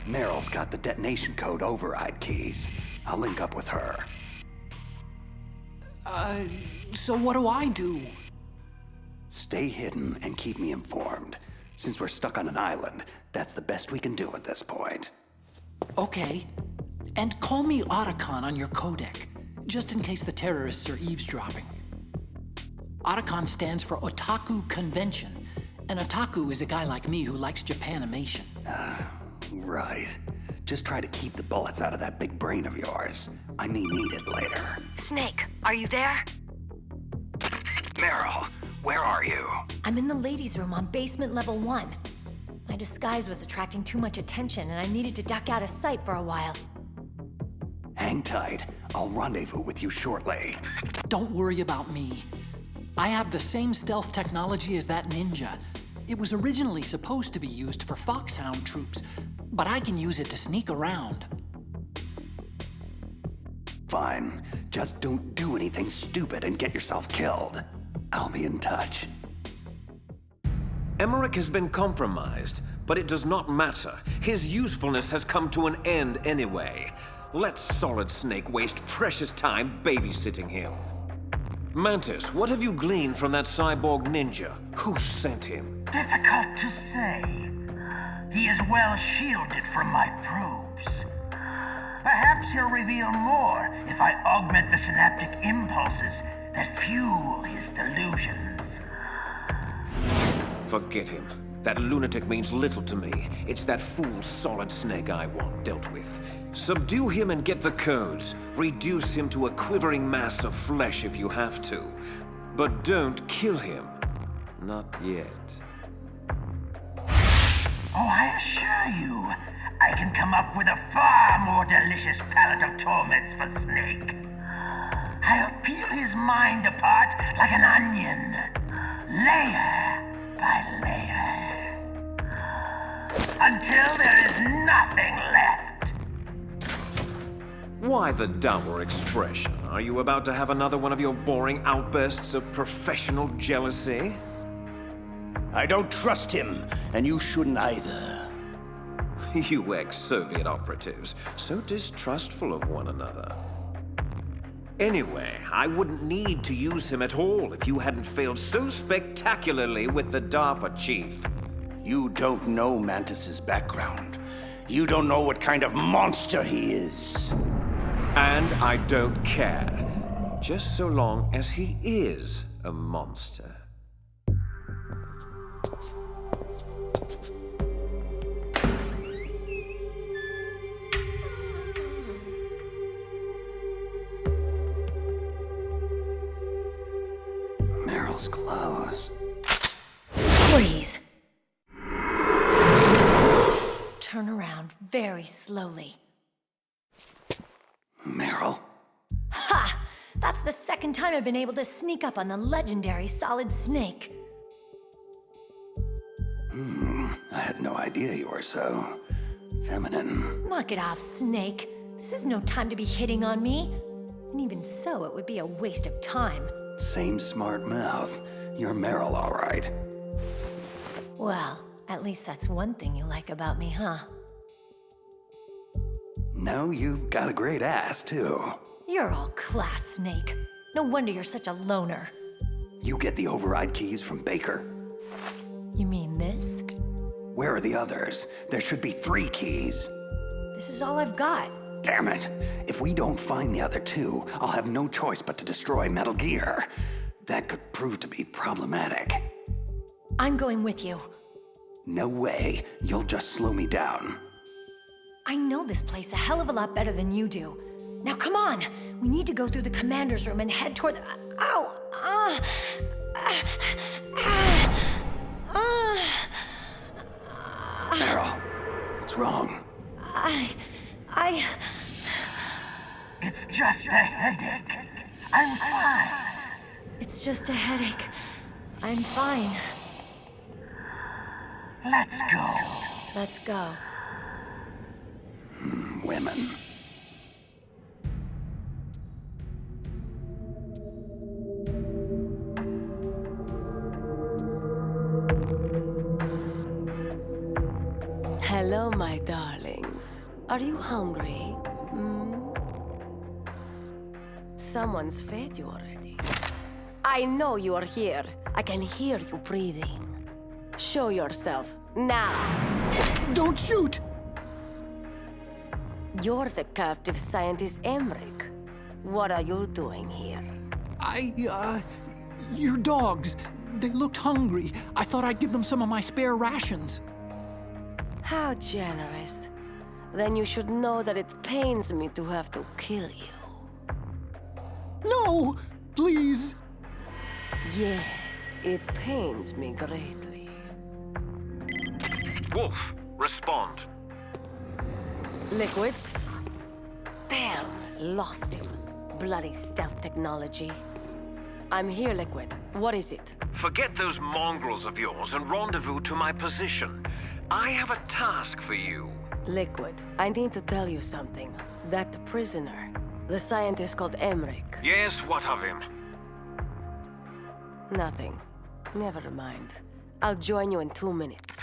Speaker 3: Meryl's got the detonation code override keys. I'll link up with her.
Speaker 18: So what do I do?
Speaker 3: Stay hidden and keep me informed. Since we're stuck on an island, that's the best we can do at this point.
Speaker 18: Okay. And call me Otacon on your codec, just in case the terrorists are eavesdropping. Otacon stands for Otaku Convention, and Otaku is a guy like me who likes Japanimation.
Speaker 3: Right. Just try to keep the bullets out of that big brain of yours. I may need it later.
Speaker 7: Snake, are you there?
Speaker 5: Meryl, where are you?
Speaker 14: I'm in the ladies' room on basement level 1. My disguise was attracting too much attention, and I needed to duck out of sight for a while.
Speaker 3: Hang tight. I'll rendezvous with you shortly.
Speaker 18: Don't worry about me. I have the same stealth technology as that ninja. It was originally supposed to be used for Foxhound troops, but I can use it to sneak around.
Speaker 3: Fine. Just don't do anything stupid and get yourself killed. I'll be in touch.
Speaker 17: Emmerich has been compromised, but it does not matter. His usefulness has come to an end anyway. Let Solid Snake waste precious time babysitting him. Mantis, what have you gleaned from that cyborg ninja? Who sent him?
Speaker 12: Difficult to say. He is well shielded from my probes. Perhaps he'll reveal more if I augment the synaptic impulses that fuel his delusions.
Speaker 17: Forget him. That lunatic means little to me. It's that fool Solid Snake I want dealt with. Subdue him and get the codes. Reduce him to a quivering mass of flesh if you have to. But don't kill him. Not yet.
Speaker 12: Oh, I assure you, I can come up with a far more delicious palette of torments for Snake. I'll peel his mind apart like an onion, layer by layer, until there is nothing left.
Speaker 17: Why the dour expression? Are you about to have another one of your boring outbursts of professional jealousy?
Speaker 9: I don't trust him, and you shouldn't either.
Speaker 17: You ex-Soviet operatives, so distrustful of one another. Anyway, I wouldn't need to use him at all if you hadn't failed so spectacularly with the DARPA chief.
Speaker 9: You don't know Mantis's background. You don't know what kind of monster he is.
Speaker 17: And I don't care. Just so long as he is a monster.
Speaker 3: Meryl's clothes.
Speaker 14: Please. Turn around very slowly.
Speaker 3: Meryl?
Speaker 14: Ha! That's the second time I've been able to sneak up on the legendary Solid Snake.
Speaker 3: I had no idea you were so feminine.
Speaker 14: Knock it off, Snake. This is no time to be hitting on me. And even so, it would be a waste of time.
Speaker 3: Same smart mouth. You're Meryl, all right.
Speaker 14: Well, at least that's one thing you like about me, huh?
Speaker 3: No, you've got a great ass, too.
Speaker 14: You're all class, Snake. No wonder you're such a loner.
Speaker 3: You get the override keys from Baker.
Speaker 14: You mean this?
Speaker 3: Where are the others? There should be 3 keys.
Speaker 14: This is all I've got.
Speaker 3: Damn it! If we don't find the other 2, I'll have no choice but to destroy Metal Gear. That could prove to be problematic.
Speaker 14: I'm going with you.
Speaker 3: No way. You'll just slow me down.
Speaker 14: I know this place a hell of a lot better than you do. Now come on! We need to go through the commander's room and head toward the... Ow!
Speaker 3: Meryl, what's wrong?
Speaker 12: It's just a headache. I'm fine.
Speaker 14: It's just a headache. I'm fine.
Speaker 12: Let's go.
Speaker 14: Let's go.
Speaker 3: Women.
Speaker 19: Hello, my darlings. Are you hungry? Someone's fed you already. I know you are here. I can hear you breathing. Show yourself, now.
Speaker 18: Don't shoot!
Speaker 19: You're the captive scientist Emmerich. What are you doing here?
Speaker 18: Your dogs. They looked hungry. I thought I'd give them some of my spare rations.
Speaker 19: How generous. Then you should know that it pains me to have to kill you.
Speaker 18: No! Please!
Speaker 19: Yes, it pains me greatly.
Speaker 5: Wolf, respond.
Speaker 19: Liquid? Damn, lost him. Bloody stealth technology. I'm here, Liquid. What is it?
Speaker 5: Forget those mongrels of yours and rendezvous to my position. I have a task for you.
Speaker 19: Liquid, I need to tell you something. That prisoner, the scientist called Emmerich.
Speaker 5: Yes, what of him?
Speaker 19: Nothing. Never mind. I'll join you in 2 minutes.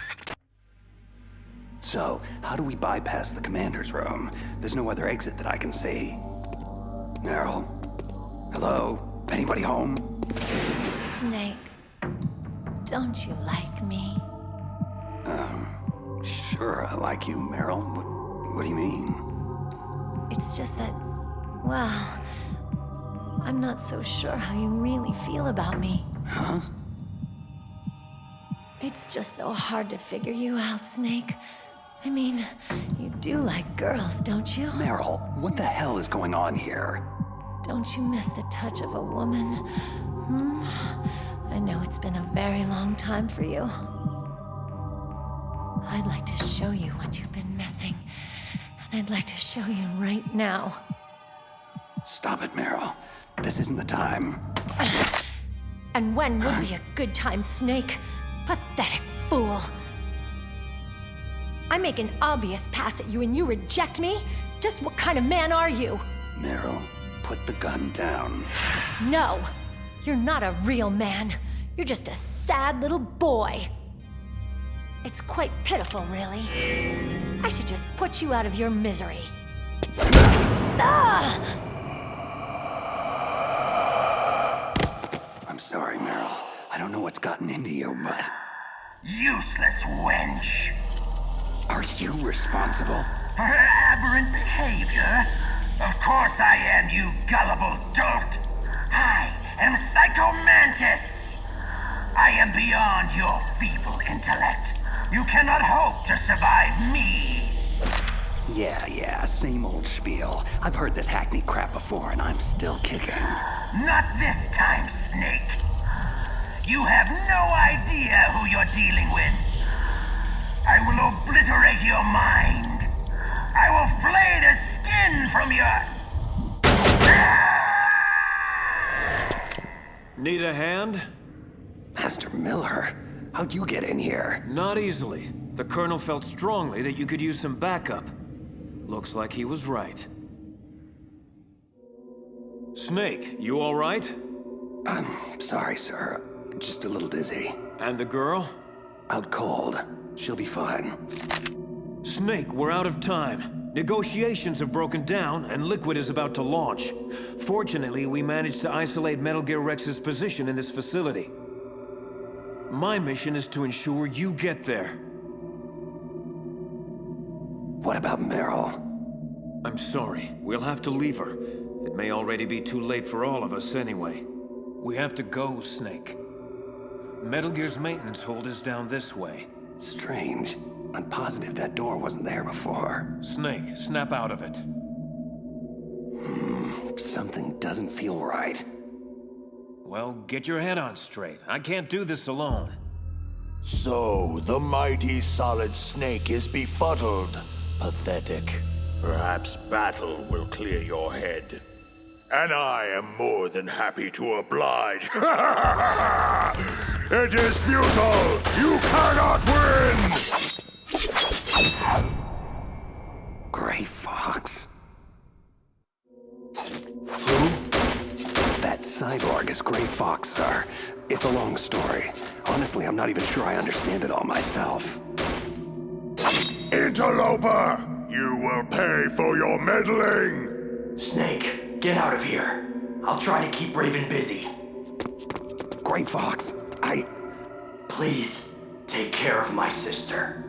Speaker 3: So, how do we bypass the commander's room? There's no other exit that I can see. Meryl? Hello? Anybody home?
Speaker 14: Snake, don't you like me?
Speaker 3: Sure, I like you, Meryl. What do you mean?
Speaker 14: It's just that, well, I'm not so sure how you really feel about me.
Speaker 3: Huh?
Speaker 14: It's just so hard to figure you out, Snake. I mean, you do like girls, don't you?
Speaker 3: Meryl, what the hell is going on here?
Speaker 14: Don't you miss the touch of a woman? I know it's been a very long time for you. I'd like to show you what you've been missing. And I'd like to show you right now.
Speaker 3: Stop it, Meryl. This isn't the time.
Speaker 14: And when would be a good time, Snake? Pathetic fool. I make an obvious pass at you and you reject me? Just what kind of man are you?
Speaker 3: Meryl, put the gun down.
Speaker 14: No, you're not a real man. You're just a sad little boy. It's quite pitiful, really. I should just put you out of your misery. Ah!
Speaker 3: I'm sorry, Meryl. I don't know what's gotten into you, but...
Speaker 12: Useless wench.
Speaker 3: Are you responsible?
Speaker 12: For her aberrant behavior? Of course I am, you gullible dolt. I am Psycho Mantis. I am beyond your feeble intellect. You cannot hope to survive me.
Speaker 3: Yeah, same old spiel. I've heard this hackney crap before, and I'm still kicking.
Speaker 12: Not this time, Snake. You have no idea who you're dealing with. I will obliterate your mind. I will flay the skin from your...
Speaker 17: Need a hand?
Speaker 3: Master Miller, how'd you get in here?
Speaker 17: Not easily. The Colonel felt strongly that you could use some backup. Looks like he was right. Snake, you all right?
Speaker 3: I'm sorry, sir. Just a little dizzy.
Speaker 17: And the girl?
Speaker 3: Out cold. She'll be fine.
Speaker 17: Snake, we're out of time. Negotiations have broken down, and Liquid is about to launch. Fortunately, we managed to isolate Metal Gear Rex's position in this facility. My mission is to ensure you get there.
Speaker 3: What about Meryl?
Speaker 17: I'm sorry. We'll have to leave her. It may already be too late for all of us anyway. We have to go, Snake. Metal Gear's maintenance hold is down this way.
Speaker 3: Strange. I'm positive that door wasn't there before.
Speaker 17: Snake, snap out of it.
Speaker 3: Something doesn't feel right.
Speaker 17: Well, get your head on straight. I can't do this alone.
Speaker 15: So, the mighty Solid Snake is befuddled. Pathetic. Perhaps battle will clear your head. And I am more than happy to oblige. It is futile! You cannot win!
Speaker 3: Gray Fox? That cyborg is Gray Fox, sir. It's a long story. Honestly, I'm not even sure I understand it all myself.
Speaker 15: Interloper! You will pay for your meddling!
Speaker 16: Snake, get out of here. I'll try to keep Raven busy.
Speaker 3: Gray Fox,
Speaker 16: Please, take care of my sister.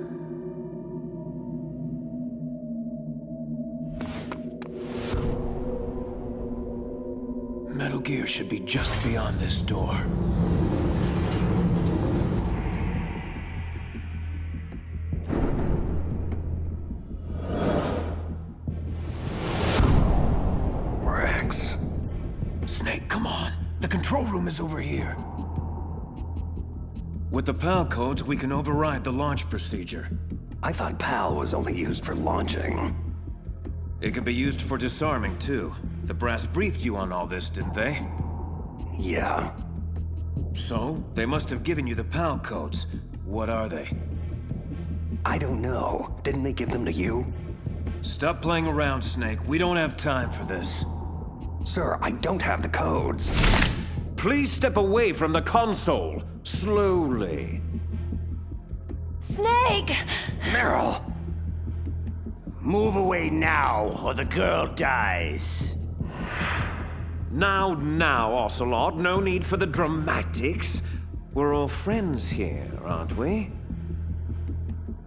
Speaker 17: Metal Gear should be just beyond this door.
Speaker 3: Rex.
Speaker 17: Snake, come on. The control room is over here. With the PAL codes, we can override the launch procedure.
Speaker 3: I thought PAL was only used for launching.
Speaker 17: It can be used for disarming, too. The brass briefed you on all this, didn't they?
Speaker 3: Yeah.
Speaker 17: So, they must have given you the PAL codes. What are they?
Speaker 3: I don't know. Didn't they give them to you?
Speaker 17: Stop playing around, Snake. We don't have time for this.
Speaker 3: Sir, I don't have the codes.
Speaker 17: Please step away from the console. Slowly.
Speaker 14: Snake!
Speaker 3: Meryl!
Speaker 9: Move away now, or the girl dies.
Speaker 17: Now, Ocelot. No need for the dramatics. We're all friends here, aren't we?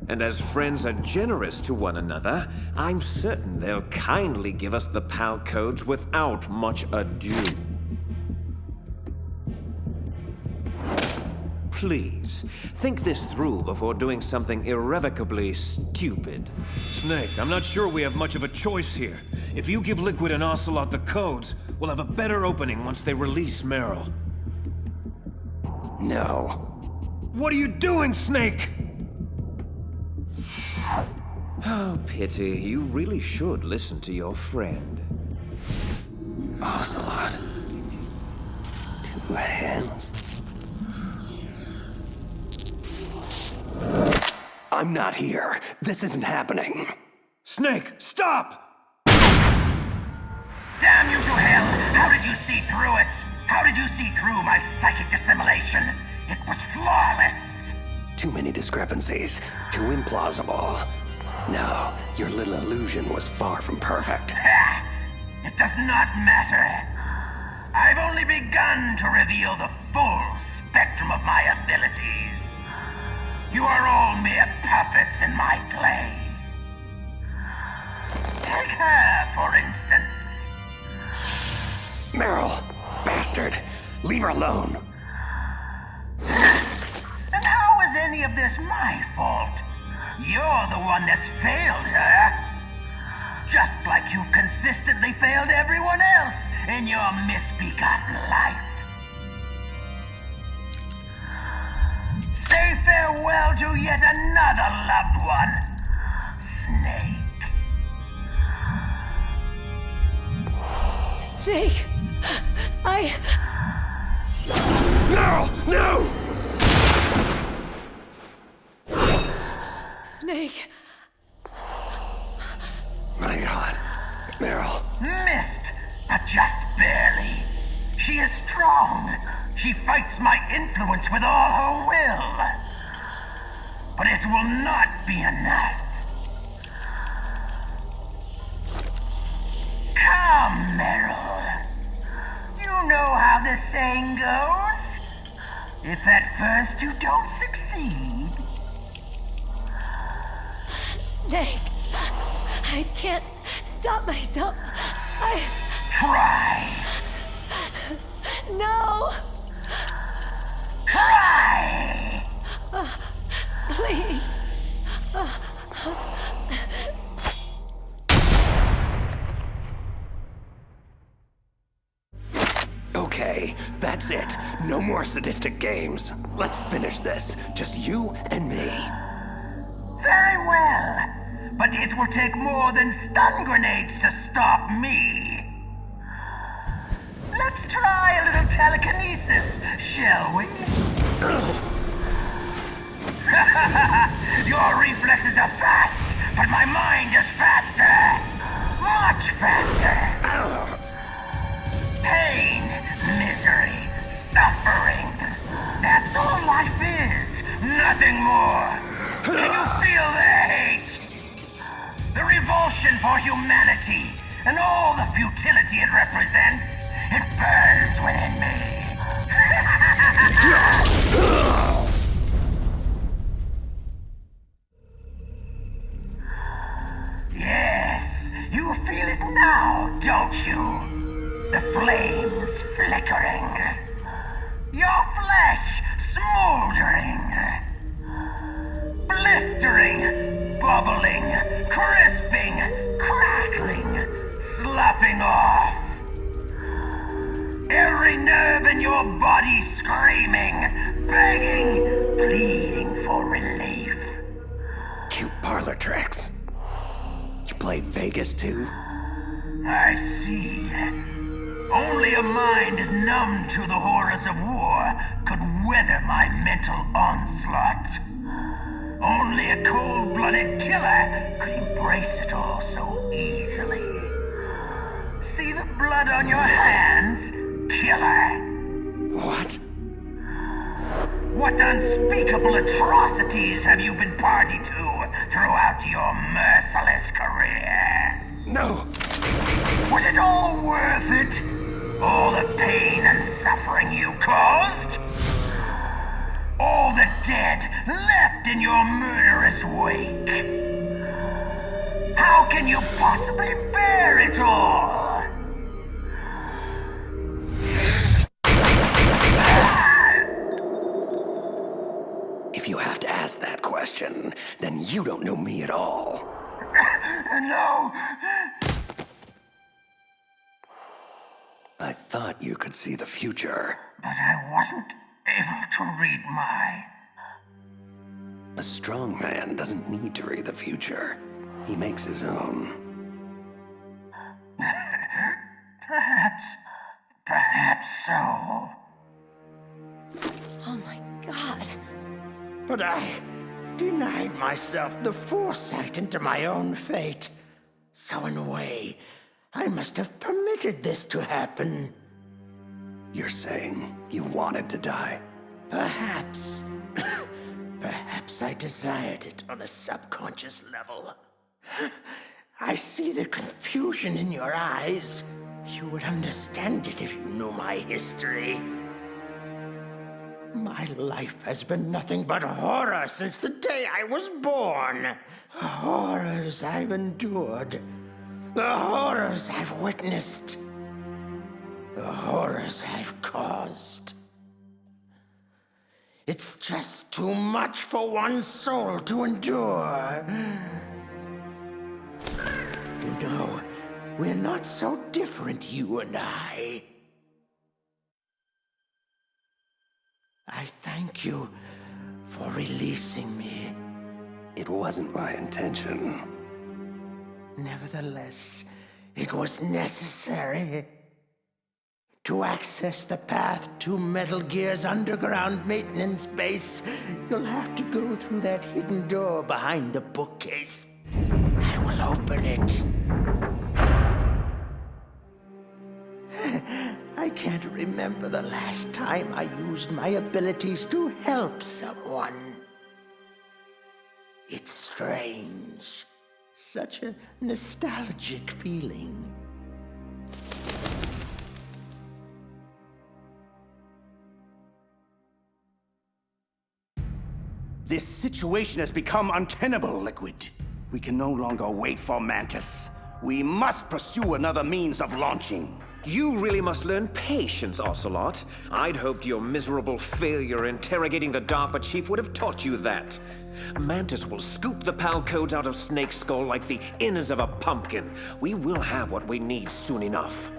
Speaker 17: And as friends are generous to one another, I'm certain they'll kindly give us the PAL codes without much ado. please, think this through before doing something irrevocably stupid. Snake, I'm not sure we have much of a choice here. If you give Liquid and Ocelot the codes, we'll have a better opening once they release Meryl.
Speaker 3: No.
Speaker 17: What are you doing, Snake? Oh, pity. You really should listen to your friend.
Speaker 3: Ocelot. 2 hands. I'm not here. This isn't happening.
Speaker 17: Snake, stop!
Speaker 12: Damn you to hell! How did you see through it? How did you see through my psychic assimilation? It was flawless!
Speaker 3: Too many discrepancies. Too implausible. No, your little illusion was far from perfect.
Speaker 12: Ha! It does not matter. I've only begun to reveal the full spectrum of my abilities. You are all mere puppets in my play. Take her, for instance.
Speaker 3: Meryl, bastard, leave her alone.
Speaker 12: And how is any of this my fault? You're the one that's failed her. Just like you've consistently failed everyone else in your misbegotten life. Say farewell to yet another loved one, Snake.
Speaker 14: Snake,
Speaker 3: No! No!
Speaker 14: Snake.
Speaker 3: My God, Meryl.
Speaker 12: Missed, but just barely. She is strong. She fights my influence with all her will. But it will not be enough. Come, Meryl. You know how the saying goes. If at first you don't succeed.
Speaker 14: Snake, I can't stop myself.
Speaker 12: Try.
Speaker 14: No!
Speaker 12: Try!
Speaker 14: Please.
Speaker 3: Okay, that's it. No more sadistic games. Let's finish this. Just you and me.
Speaker 12: Very well. But it will take more than stun grenades to stop me. Let's try a little telekinesis, shall we? Your reflexes are fast, but my mind is faster. Much faster. Pain, misery, suffering. That's all life is. Nothing more. Can you feel the hate? The revulsion for humanity and all the futility it represents. It burns within me. Yes, you feel it now, don't you? The flames flickering. Your flesh smoldering. Blistering, bubbling, crisping, crackling, sloughing off. Every nerve in your body screaming, begging, pleading for relief.
Speaker 3: Cute parlor tricks. You play Vegas too?
Speaker 12: I see. Only a mind numb to the horrors of war could weather my mental onslaught. Only a cold-blooded killer could embrace it all so easily. See the blood on your hands, killer?
Speaker 3: What?
Speaker 12: What unspeakable atrocities have you been party to throughout your merciless career?
Speaker 3: No!
Speaker 12: Was it all worth it? All the pain and suffering you caused? All the dead left in your murderous wake? How can you possibly bear it all?
Speaker 3: down, then you don't know me at all.
Speaker 12: No!
Speaker 3: I thought you could see the future.
Speaker 12: But I wasn't able to read mine.
Speaker 3: A strong man doesn't need to read the future. He makes his own.
Speaker 12: Perhaps so.
Speaker 14: Oh my god.
Speaker 15: But I denied myself the foresight into my own fate. So in a way, I must have permitted this to happen.
Speaker 3: You're saying you wanted to die?
Speaker 15: Perhaps. Perhaps I desired it on a subconscious level. I see the confusion in your eyes. You would understand it if you knew my history. My life has been nothing but horror since the day I was born. Horrors I've endured. The horrors I've witnessed. The horrors I've caused. It's just too much for one soul to endure. You know, we're not so different, you and I. I thank you for releasing me.
Speaker 3: It wasn't my intention.
Speaker 15: Nevertheless, it was necessary. To access the path to Metal Gear's underground maintenance base, you'll have to go through that hidden door behind the bookcase. I will open it. I can't remember the last time I used my abilities to help someone. It's strange. Such a nostalgic feeling.
Speaker 9: This situation has become untenable, Liquid. We can no longer wait for Mantis. We must pursue another means of launching.
Speaker 17: You really must learn patience, Ocelot. I'd hoped your miserable failure interrogating the DARPA chief would have taught you that. Mantis will scoop the PAL codes out of Snake's skull like the innards of a pumpkin. We will have what we need soon enough.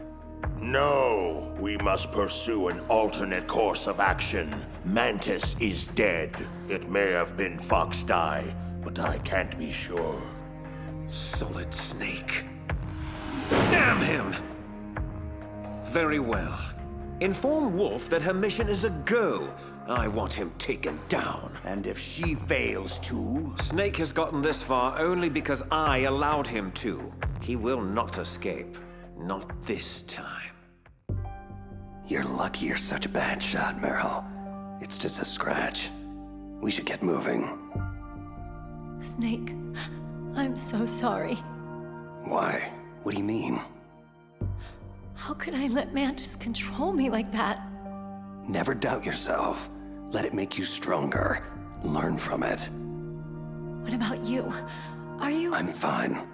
Speaker 15: No, we must pursue an alternate course of action. Mantis is dead. It may have been Fox Die, but I can't be sure.
Speaker 17: Solid Snake. Damn him! Very well. Inform Wolf that her mission is a go. I want him taken down.
Speaker 9: And if she fails to?
Speaker 17: Snake has gotten this far only because I allowed him to. He will not escape. Not this time.
Speaker 3: You're lucky you're such a bad shot, Meryl. It's just a scratch. We should get moving.
Speaker 14: Snake, I'm so sorry.
Speaker 3: Why? What do you mean?
Speaker 14: How could I let Mantis control me like that?
Speaker 3: Never doubt yourself. Let it make you stronger. Learn from it.
Speaker 14: What about you? Are you...
Speaker 3: I'm fine.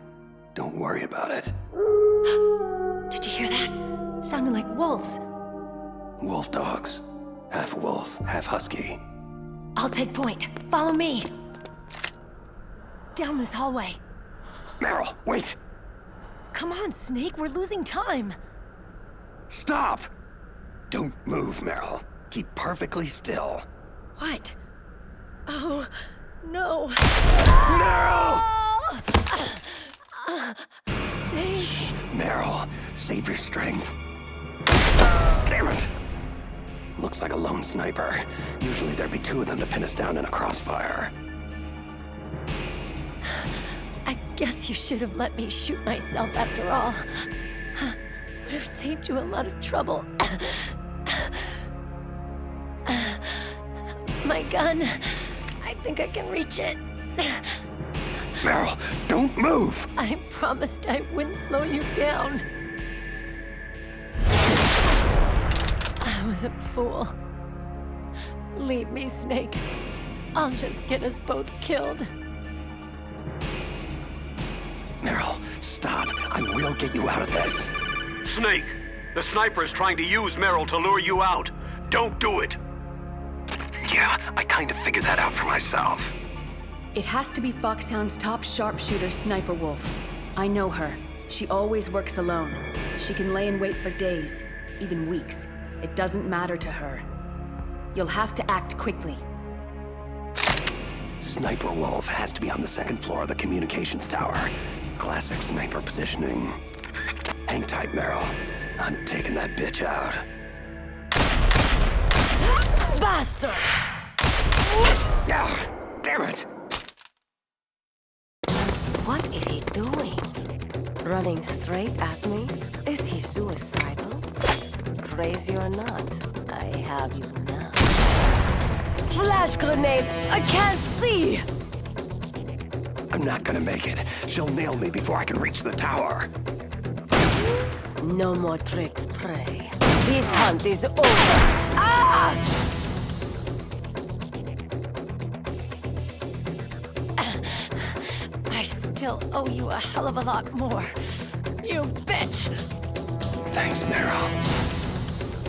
Speaker 3: Don't worry about it.
Speaker 14: Did you hear that? Sounded like wolves.
Speaker 3: Wolf dogs. Half wolf, half husky.
Speaker 14: I'll take point. Follow me. Down this hallway.
Speaker 3: Meryl, wait!
Speaker 14: Come on, Snake. We're losing time.
Speaker 3: Stop! Don't move, Meryl. Keep perfectly still.
Speaker 14: What? Oh, no.
Speaker 3: Meryl!
Speaker 14: Snake.
Speaker 3: Shh, Meryl, save your strength. Damn it! Looks like a lone sniper. Usually there'd be two of them to pin us down in a crossfire.
Speaker 14: I guess you should have let me shoot myself after all. Would have saved you a lot of trouble. My gun. I think I can reach it.
Speaker 3: Meryl, don't move!
Speaker 14: I promised I wouldn't slow you down. I was a fool. Leave me, Snake. I'll just get us both killed.
Speaker 3: Meryl, stop. I will get you out of this.
Speaker 11: Snake, the sniper is trying to use Meryl to lure you out. Don't do it.
Speaker 3: Yeah, I kind of figured that out for myself.
Speaker 4: It has to be Foxhound's top sharpshooter, Sniper Wolf. I know her. She always works alone. She can lay in wait for days, even weeks. It doesn't matter to her. You'll have to act quickly.
Speaker 3: Sniper Wolf has to be on the second floor of the communications tower. Classic sniper positioning. Hang tight, Meryl. I'm taking that bitch out.
Speaker 19: Bastard!
Speaker 3: Ah, damn it!
Speaker 19: What is he doing? Running straight at me? Is he suicidal? Crazy or not, I have you now. Flash grenade! I can't see!
Speaker 3: I'm not gonna make it. She'll nail me before I can reach the tower.
Speaker 19: No more tricks, Prey. This hunt is over. Ah! I still owe you a hell of a lot more. You bitch!
Speaker 3: Thanks, Meryl.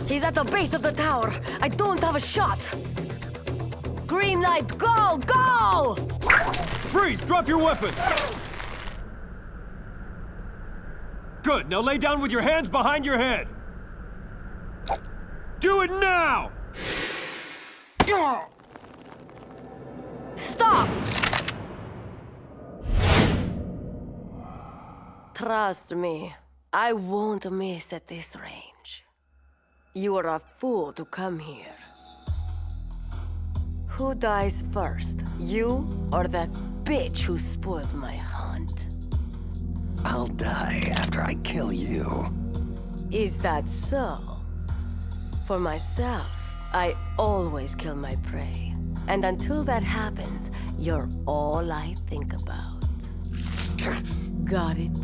Speaker 19: He's at the base of the tower. I don't have a shot. Green light, go! Go!
Speaker 20: Freeze! Drop your weapon! Good, now lay down with your hands behind your head. Do it now!
Speaker 19: Stop! Trust me, I won't miss at this range. You are a fool to come here. Who dies first, you or that bitch who spoiled my hunt?
Speaker 3: I'll die after I kill you.
Speaker 19: Is that so? For myself, I always kill my prey. And until that happens, you're all I think about. Got it?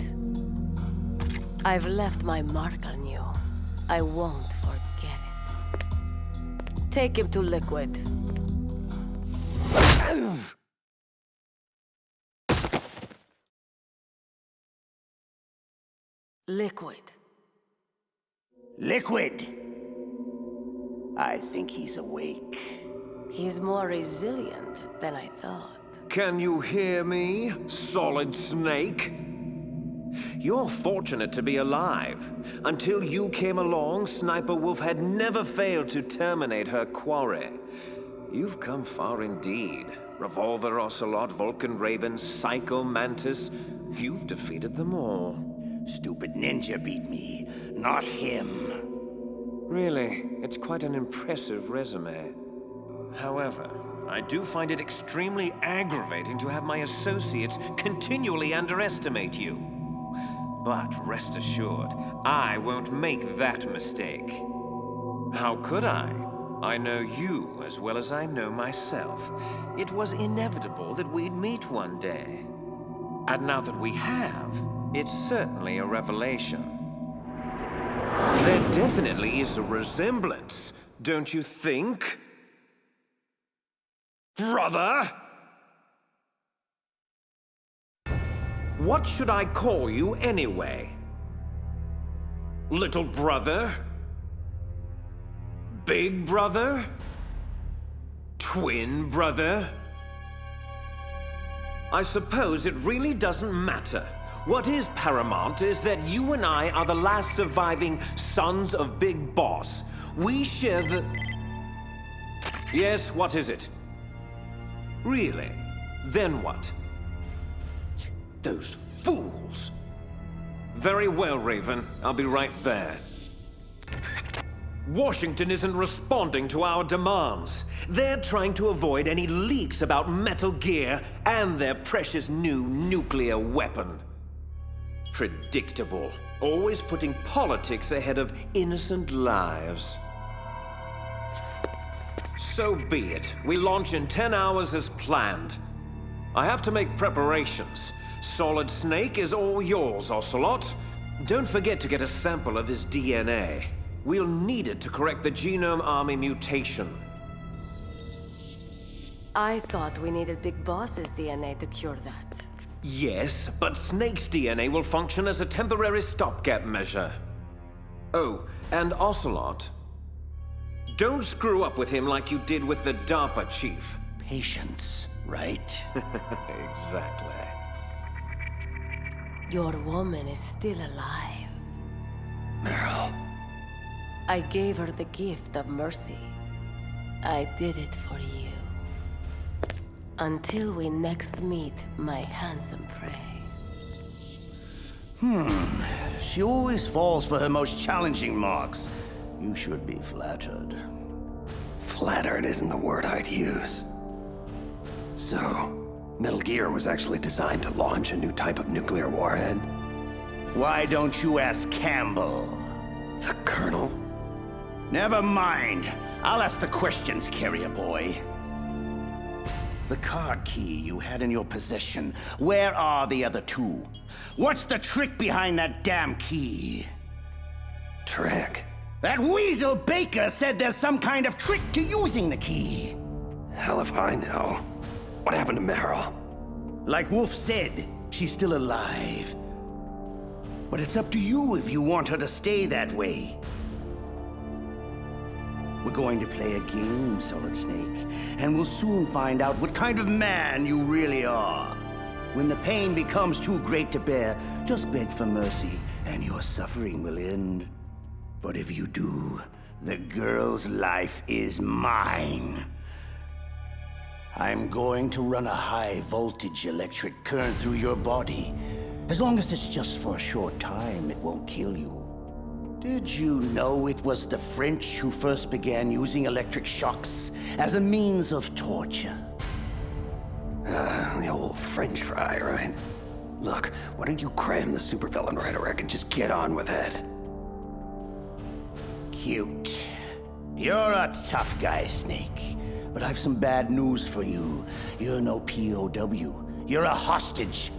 Speaker 19: I've left my mark on you. I won't forget it. Take him to Liquid. Liquid.
Speaker 9: Liquid! I think he's awake.
Speaker 19: He's more resilient than I thought.
Speaker 17: Can you hear me, Solid Snake? You're fortunate to be alive. Until you came along, Sniper Wolf had never failed to terminate her quarry. You've come far indeed. Revolver Ocelot, Vulcan Raven, Psycho Mantis. You've defeated them all.
Speaker 9: Stupid ninja beat me, not him.
Speaker 17: Really, it's quite an impressive resume. However, I do find it extremely aggravating to have my associates continually underestimate you. But rest assured, I won't make that mistake. How could I? I know you as well as I know myself. It was inevitable that we'd meet one day. And now that we have, it's certainly a revelation. There definitely is a resemblance, don't you think? Brother? What should I call you anyway? Little brother? Big brother? Twin brother? I suppose it really doesn't matter. What is paramount is that you and I are the last surviving sons of Big Boss. We share the... Yes, what is it? Really? Then what? Those fools! Very well, Raven. I'll be right there. Washington isn't responding to our demands. They're trying to avoid any leaks about Metal Gear and their precious new nuclear weapon. Predictable. Always putting politics ahead of innocent lives. So be it. We launch in 10 hours as planned. I have to make preparations. Solid Snake is all yours, Ocelot. Don't forget to get a sample of his DNA. We'll need it to correct the Genome Army mutation.
Speaker 19: I thought we needed Big Boss's DNA to cure that.
Speaker 17: Yes, but Snake's DNA will function as a temporary stopgap measure. Oh, and Ocelot. Don't screw up with him like you did with the DARPA chief.
Speaker 9: Patience, right?
Speaker 17: Exactly.
Speaker 19: Your woman is still alive.
Speaker 3: Meryl.
Speaker 19: I gave her the gift of mercy. I did it for you. Until we next meet, my handsome prey.
Speaker 9: She always falls for her most challenging marks. You should be flattered.
Speaker 3: Flattered isn't the word I'd use. So, Metal Gear was actually designed to launch a new type of nuclear warhead?
Speaker 9: Why don't you ask Campbell?
Speaker 3: The Colonel?
Speaker 9: Never mind. I'll ask the questions, carrier boy. The card key you had in your possession, where are the other two? What's the trick behind that damn key?
Speaker 3: Trick?
Speaker 9: That weasel Baker said there's some kind of trick to using the key.
Speaker 3: Hell if I know. What happened to Meryl?
Speaker 9: Like Wolf said, she's still alive. But it's up to you if you want her to stay that way. We're going to play a game, Solid Snake, and we'll soon find out what kind of man you really are. When the pain becomes too great to bear, just beg for mercy, and your suffering will end. But if you do, the girl's life is mine. I'm going to run a high-voltage electric current through your body. As long as it's just for a short time, it won't kill you. Did you know it was the French who first began using electric shocks as a means of torture?
Speaker 3: The old French fry, right? Look, why don't you cram the supervillain rhetoric and just get on with it?
Speaker 9: Cute. You're a tough guy, Snake. But I've some bad news for you. You're no POW. You're a hostage.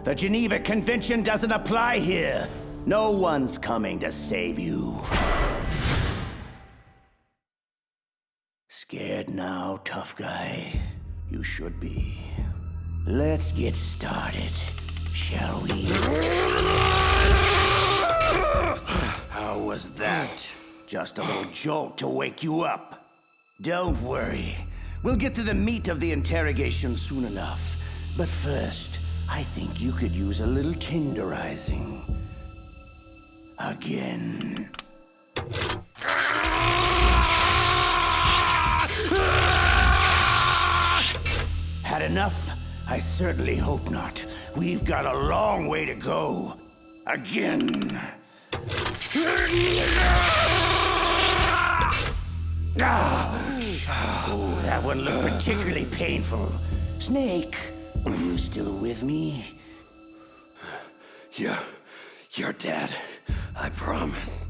Speaker 9: The Geneva Convention doesn't apply here. No one's coming to save you. Scared now, tough guy? You should be. Let's get started, shall we? How was that? Just a little jolt to wake you up. Don't worry. We'll get to the meat of the interrogation soon enough. But first, I think you could use a little tenderizing. Again. Had enough? I certainly hope not. We've got a long way to go. Again. Oh, that one looked particularly painful. Snake, are you still with me?
Speaker 3: You're dead. I promise.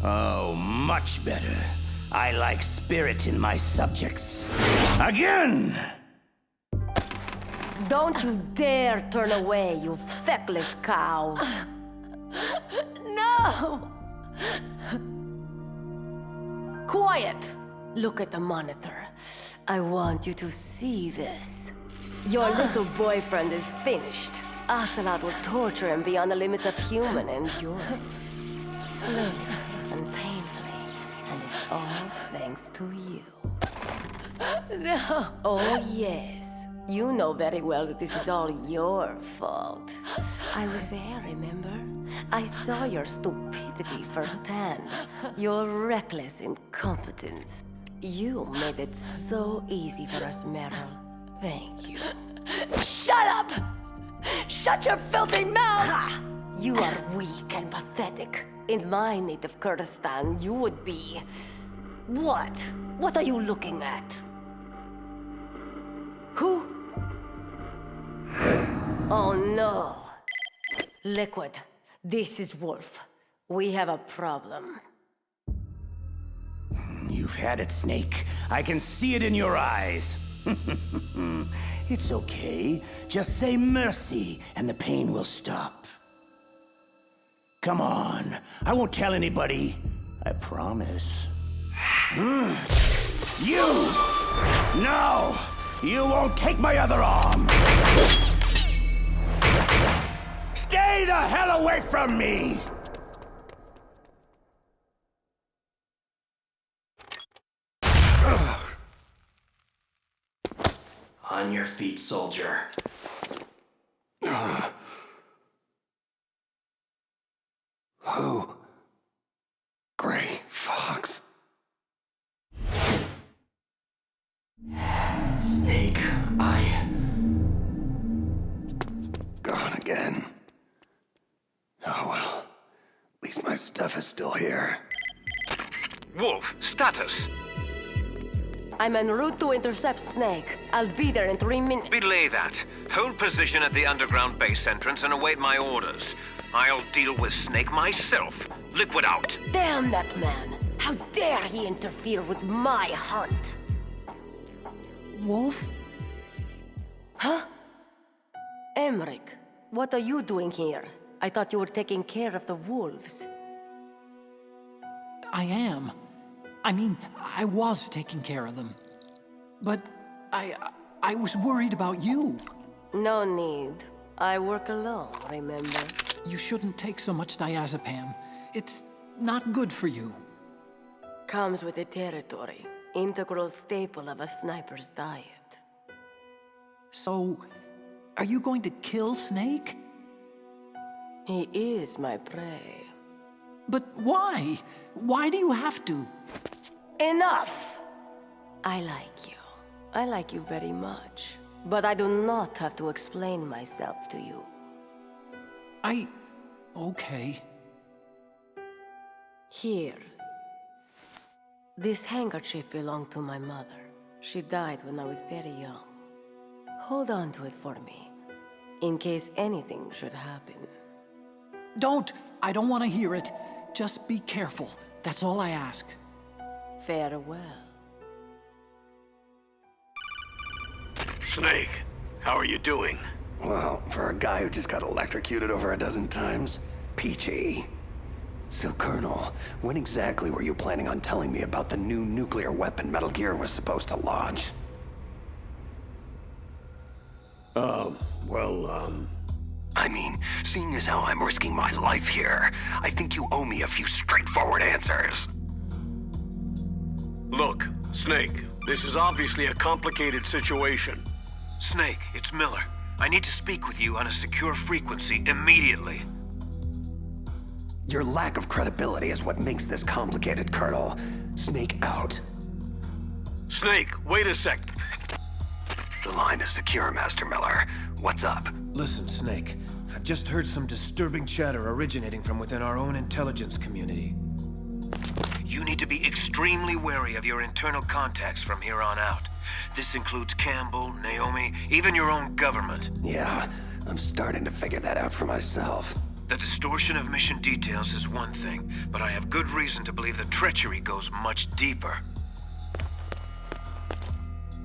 Speaker 9: Oh, much better. I like spirit in my subjects. Again!
Speaker 19: Don't you dare turn away, you feckless cow.
Speaker 14: No!
Speaker 19: Quiet! Look at the monitor. I want you to see this. Your little boyfriend is finished. Ocelot will torture him beyond the limits of human endurance. Slowly and painfully, and it's all thanks to you.
Speaker 14: No.
Speaker 19: Oh, yes. You know very well that this is all your fault. I was there, remember? I saw your stupidity firsthand. Your reckless incompetence. You made it so easy for us, Meryl. Thank you.
Speaker 14: Shut up! Shut your filthy mouth!
Speaker 19: Ha! You are weak and pathetic. In my native Kurdistan, you would be... What? What are you looking at? Who? Oh no. Liquid, this is Wolf. We have a problem.
Speaker 9: You've had it, Snake. I can see it in your eyes. It's okay. Just say mercy, and the pain will stop. Come on. I won't tell anybody. I promise. You! No! You won't take my other arm! Stay the hell away from me!
Speaker 13: On your feet, soldier.
Speaker 3: Who? Gray Fox.
Speaker 13: Snake,
Speaker 3: Gone again. Oh well. At least my stuff is still here.
Speaker 5: Wolf, status.
Speaker 19: I'm en route to intercept Snake. I'll be there in 3 minutes.
Speaker 5: Belay that. Hold position at the underground base entrance and await my orders. I'll deal with Snake myself. Liquid out.
Speaker 19: Damn that man! How dare he interfere with my hunt?
Speaker 18: Wolf?
Speaker 19: Huh? Emmerich, what are you doing here? I thought you were taking care of the wolves.
Speaker 18: I am. I mean, I was taking care of them. But I was worried about you.
Speaker 19: No need. I work alone, remember?
Speaker 18: You shouldn't take so much diazepam. It's not good for you.
Speaker 19: Comes with the territory. Integral staple of a sniper's diet.
Speaker 18: So, are you going to kill Snake?
Speaker 19: He is my prey.
Speaker 18: But why? Why do you have to?
Speaker 19: Enough! I like you. I like you very much. But I do not have to explain myself to you.
Speaker 18: Okay.
Speaker 19: Here. This handkerchief belonged to my mother. She died when I was very young. Hold on to it for me, in case anything should happen.
Speaker 18: Don't! I don't want to hear it. Just be careful. That's all I ask.
Speaker 19: Farewell.
Speaker 11: Snake, how are you doing?
Speaker 3: Well, for a guy who just got electrocuted over a dozen times, peachy. So, Colonel, when exactly were you planning on telling me about the new nuclear weapon Metal Gear was supposed to launch?
Speaker 21: I mean, seeing as how I'm risking my life here, I think you owe me a few straightforward answers.
Speaker 11: Look, Snake, this is obviously a complicated situation.
Speaker 5: Snake, it's Miller. I need to speak with you on a secure frequency immediately.
Speaker 3: Your lack of credibility is what makes this complicated, Colonel. Snake out.
Speaker 11: Snake, wait a sec.
Speaker 21: The line is secure, Master Miller. What's up?
Speaker 17: Listen, Snake. I've just heard some disturbing chatter originating from within our own intelligence community.
Speaker 5: You need to be extremely wary of your internal contacts from here on out. This includes Campbell, Naomi, even your own government.
Speaker 3: Yeah, I'm starting to figure that out for myself.
Speaker 5: The distortion of mission details is one thing, but I have good reason to believe the treachery goes much deeper.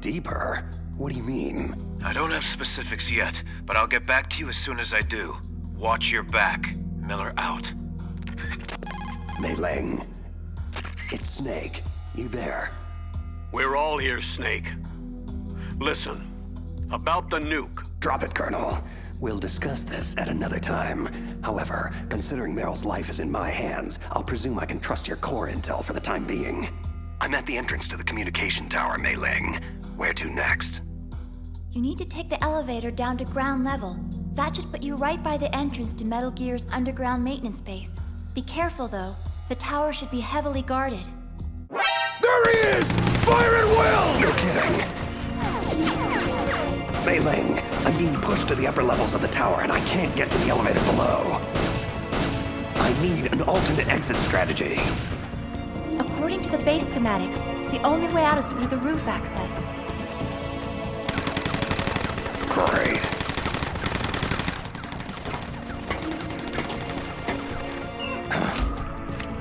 Speaker 3: Deeper? What do you mean?
Speaker 5: I don't have specifics yet, but I'll get back to you as soon as I do. Watch your back. Miller out.
Speaker 3: Mei Ling. It's Snake. You there?
Speaker 11: We're all here, Snake. Listen, about the nuke.
Speaker 3: Drop it, Colonel. We'll discuss this at another time. However, considering Meryl's life is in my hands, I'll presume I can trust your core intel for the time being.
Speaker 21: I'm at the entrance to the communication tower, Mei Ling. Where to next?
Speaker 6: You need to take the elevator down to ground level. That should put you right by the entrance to Metal Gear's underground maintenance base. Be careful, though. The tower should be heavily guarded.
Speaker 15: There he is! Fire at will!
Speaker 3: You're kidding. Mei Ling, I'm being pushed to the upper levels of the tower and I can't get to the elevator below. I need an alternate exit strategy.
Speaker 6: According to the base schematics, the only way out is through the roof access.
Speaker 3: Great.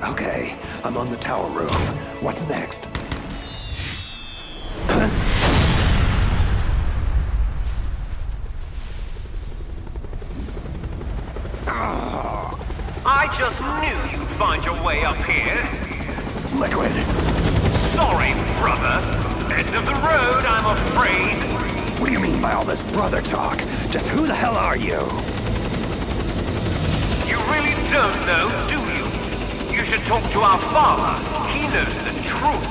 Speaker 3: Okay, I'm on the tower roof. What's next?
Speaker 5: I just knew you'd find your way up here.
Speaker 3: Liquid.
Speaker 5: Sorry, brother. End of the road, I'm afraid.
Speaker 3: What do you mean by all this brother talk? Just who the hell are you?
Speaker 5: You really don't know, do you? You should talk to our father. He knows the truth.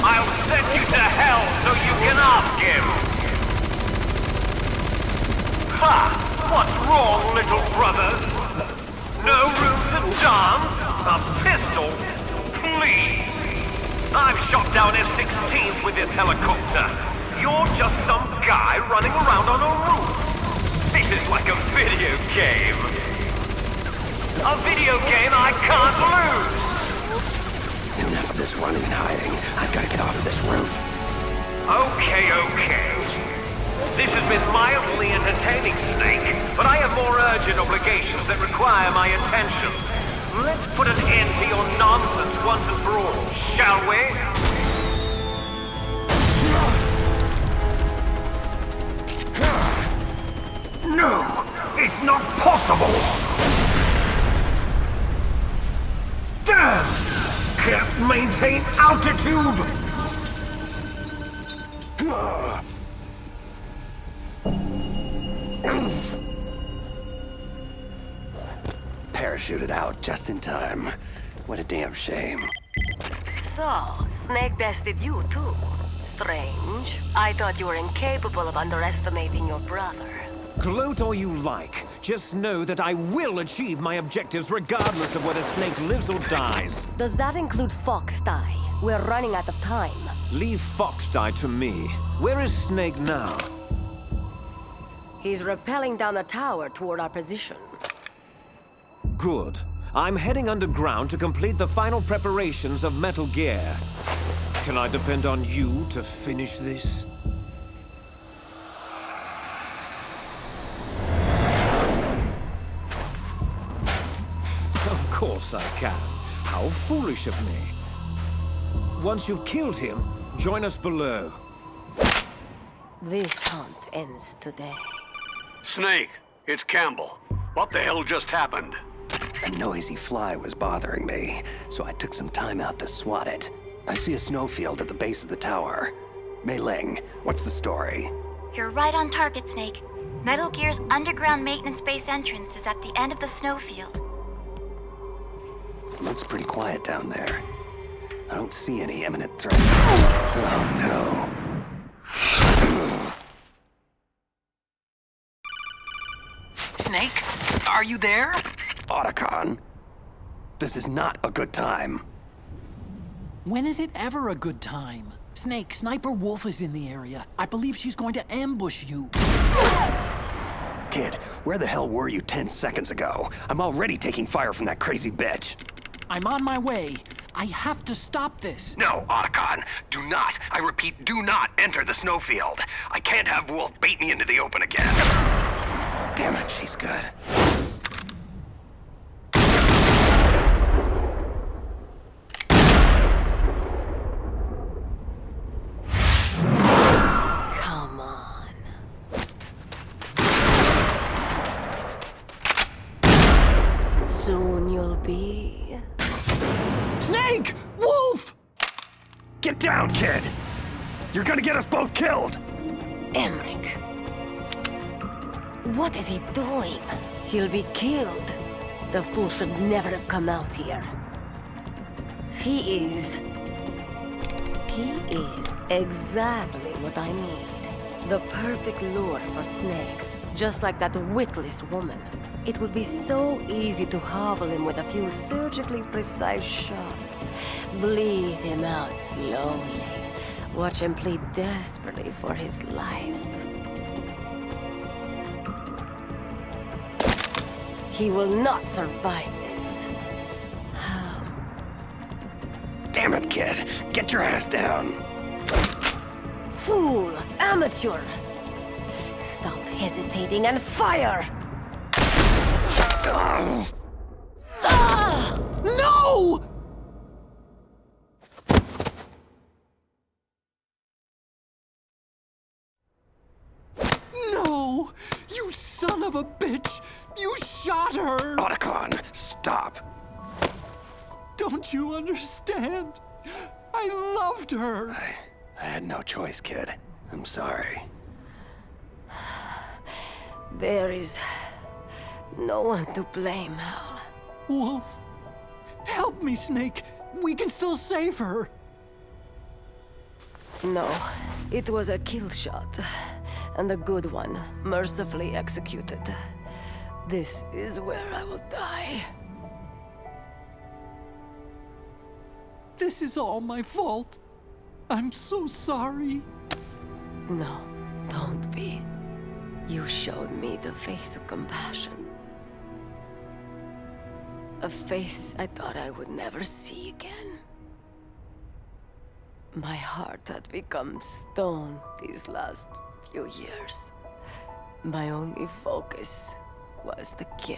Speaker 5: I'll send you to hell so you can ask him! Ha! What's wrong, little brothers? No room to dance? A pistol? Please! I've shot down F-16s with this helicopter. You're just some guy running around on a roof. This is like a video game. A video game I can't lose!
Speaker 3: Enough of this running and hiding. I've got to get off of this roof.
Speaker 5: Okay. This has been mildly entertaining, Snake, but I have more urgent obligations that require my attention. Let's put an end to your nonsense once and for all, shall we?
Speaker 1: No! It's not possible! Damn! Can't maintain altitude!
Speaker 3: Parachuted out just in time. What a damn shame.
Speaker 10: So, Snake bested you too. Strange. I thought you were incapable of underestimating your brother.
Speaker 17: Gloat all you like. Just know that I will achieve my objectives regardless of whether Snake lives or dies.
Speaker 19: Does that include Fox-Die? We're running out of time.
Speaker 17: Leave Fox-Die to me. Where is Snake now?
Speaker 19: He's rappelling down the tower toward our position.
Speaker 17: Good. I'm heading underground to complete the final preparations of Metal Gear. Can I depend on you to finish this? Of course I can. How foolish of me. Once you've killed him, join us below.
Speaker 19: This hunt ends today.
Speaker 11: Snake, it's Campbell. What the hell just happened?
Speaker 3: A noisy fly was bothering me, so I took some time out to swat it. I see a snowfield at the base of the tower. Mei Ling, what's the story?
Speaker 7: You're right on target, Snake. Metal Gear's underground maintenance base entrance is at the end of the snowfield.
Speaker 3: Looks pretty quiet down there. I don't see any imminent threat. Oh no.
Speaker 10: Snake, are you there?
Speaker 3: Otacon, this is not a good time.
Speaker 18: When is it ever a good time? Snake, Sniper Wolf is in the area. I believe she's going to ambush you.
Speaker 3: Kid, where the hell were you 10 seconds ago? I'm already taking fire from that crazy bitch.
Speaker 18: I'm on my way. I have to stop this.
Speaker 21: No, Otacon, do not, I repeat, do not enter the snowfield. I can't have Wolf bait me into the open again.
Speaker 3: Damn it, she's good.
Speaker 19: Come on. Soon you'll be...
Speaker 1: Snake! Wolf! Get down, kid! You're gonna get us both killed!
Speaker 19: Emmerich. What is he doing? He'll be killed. The fool should never have come out here. He is exactly what I need. The perfect lure for Snake. Just like that witless woman. It would be so easy to hobble him with a few surgically precise shots. Bleed him out slowly. Watch him plead desperately for his life. He will not survive this.
Speaker 3: Damn it, kid. Get your ass down.
Speaker 19: Fool! Amateur! Stop hesitating and fire!
Speaker 18: No! No! You son of a bitch! You shot her!
Speaker 3: Otacon, stop.
Speaker 18: Don't you understand? I loved her!
Speaker 3: I had no choice, kid. I'm sorry.
Speaker 19: There is no one to blame, Hal.
Speaker 18: Wolf, help me, Snake. We can still save her.
Speaker 19: No, it was a kill shot. And a good one, mercifully executed. This is where I will die.
Speaker 18: This is all my fault. I'm so sorry.
Speaker 19: No, don't be. You showed me the face of compassion. A face I thought I would never see again. My heart had become stone these last few years. My only focus was the kill.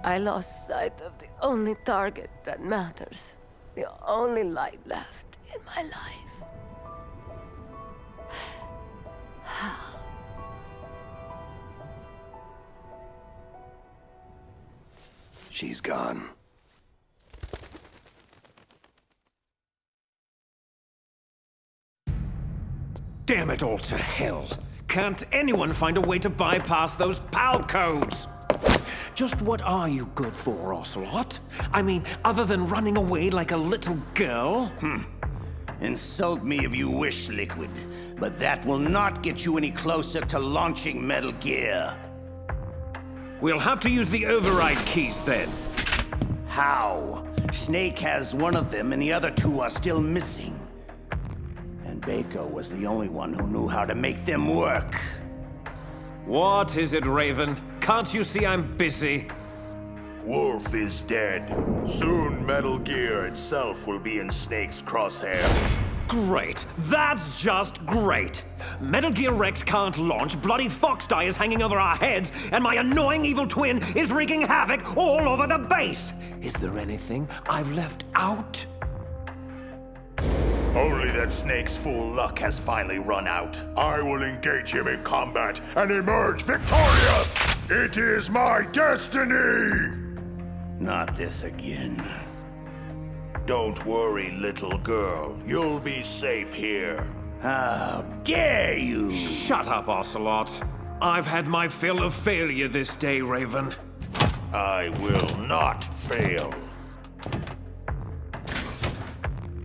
Speaker 19: I lost sight of the only target that matters. The only light left in my life. Hal.
Speaker 3: She's gone.
Speaker 17: Damn it all to hell. Can't anyone find a way to bypass those PAL codes? Just what are you good for, Ocelot? I mean, other than running away like a little girl?
Speaker 9: Insult me if you wish, Liquid, but that will not get you any closer to launching Metal Gear.
Speaker 17: We'll have to use the override keys then.
Speaker 9: How? Snake has one of them and the other two are still missing. And Baker was the only one who knew how to make them work.
Speaker 17: What is it, Raven? Can't you see I'm busy?
Speaker 15: Wolf is dead. Soon Metal Gear itself will be in Snake's crosshairs.
Speaker 17: Great. That's just great. Metal Gear Rex can't launch, bloody Foxdie is hanging over our heads, and my annoying evil twin is wreaking havoc all over the base. Is there anything I've left out?
Speaker 15: Only that Snake's full luck has finally run out. I will engage him in combat and emerge victorious! It is my destiny!
Speaker 9: Not this again.
Speaker 15: Don't worry, little girl. You'll be safe here.
Speaker 9: How dare you!
Speaker 17: Shut up, Ocelot. I've had my fill of failure this day, Raven.
Speaker 15: I will not fail.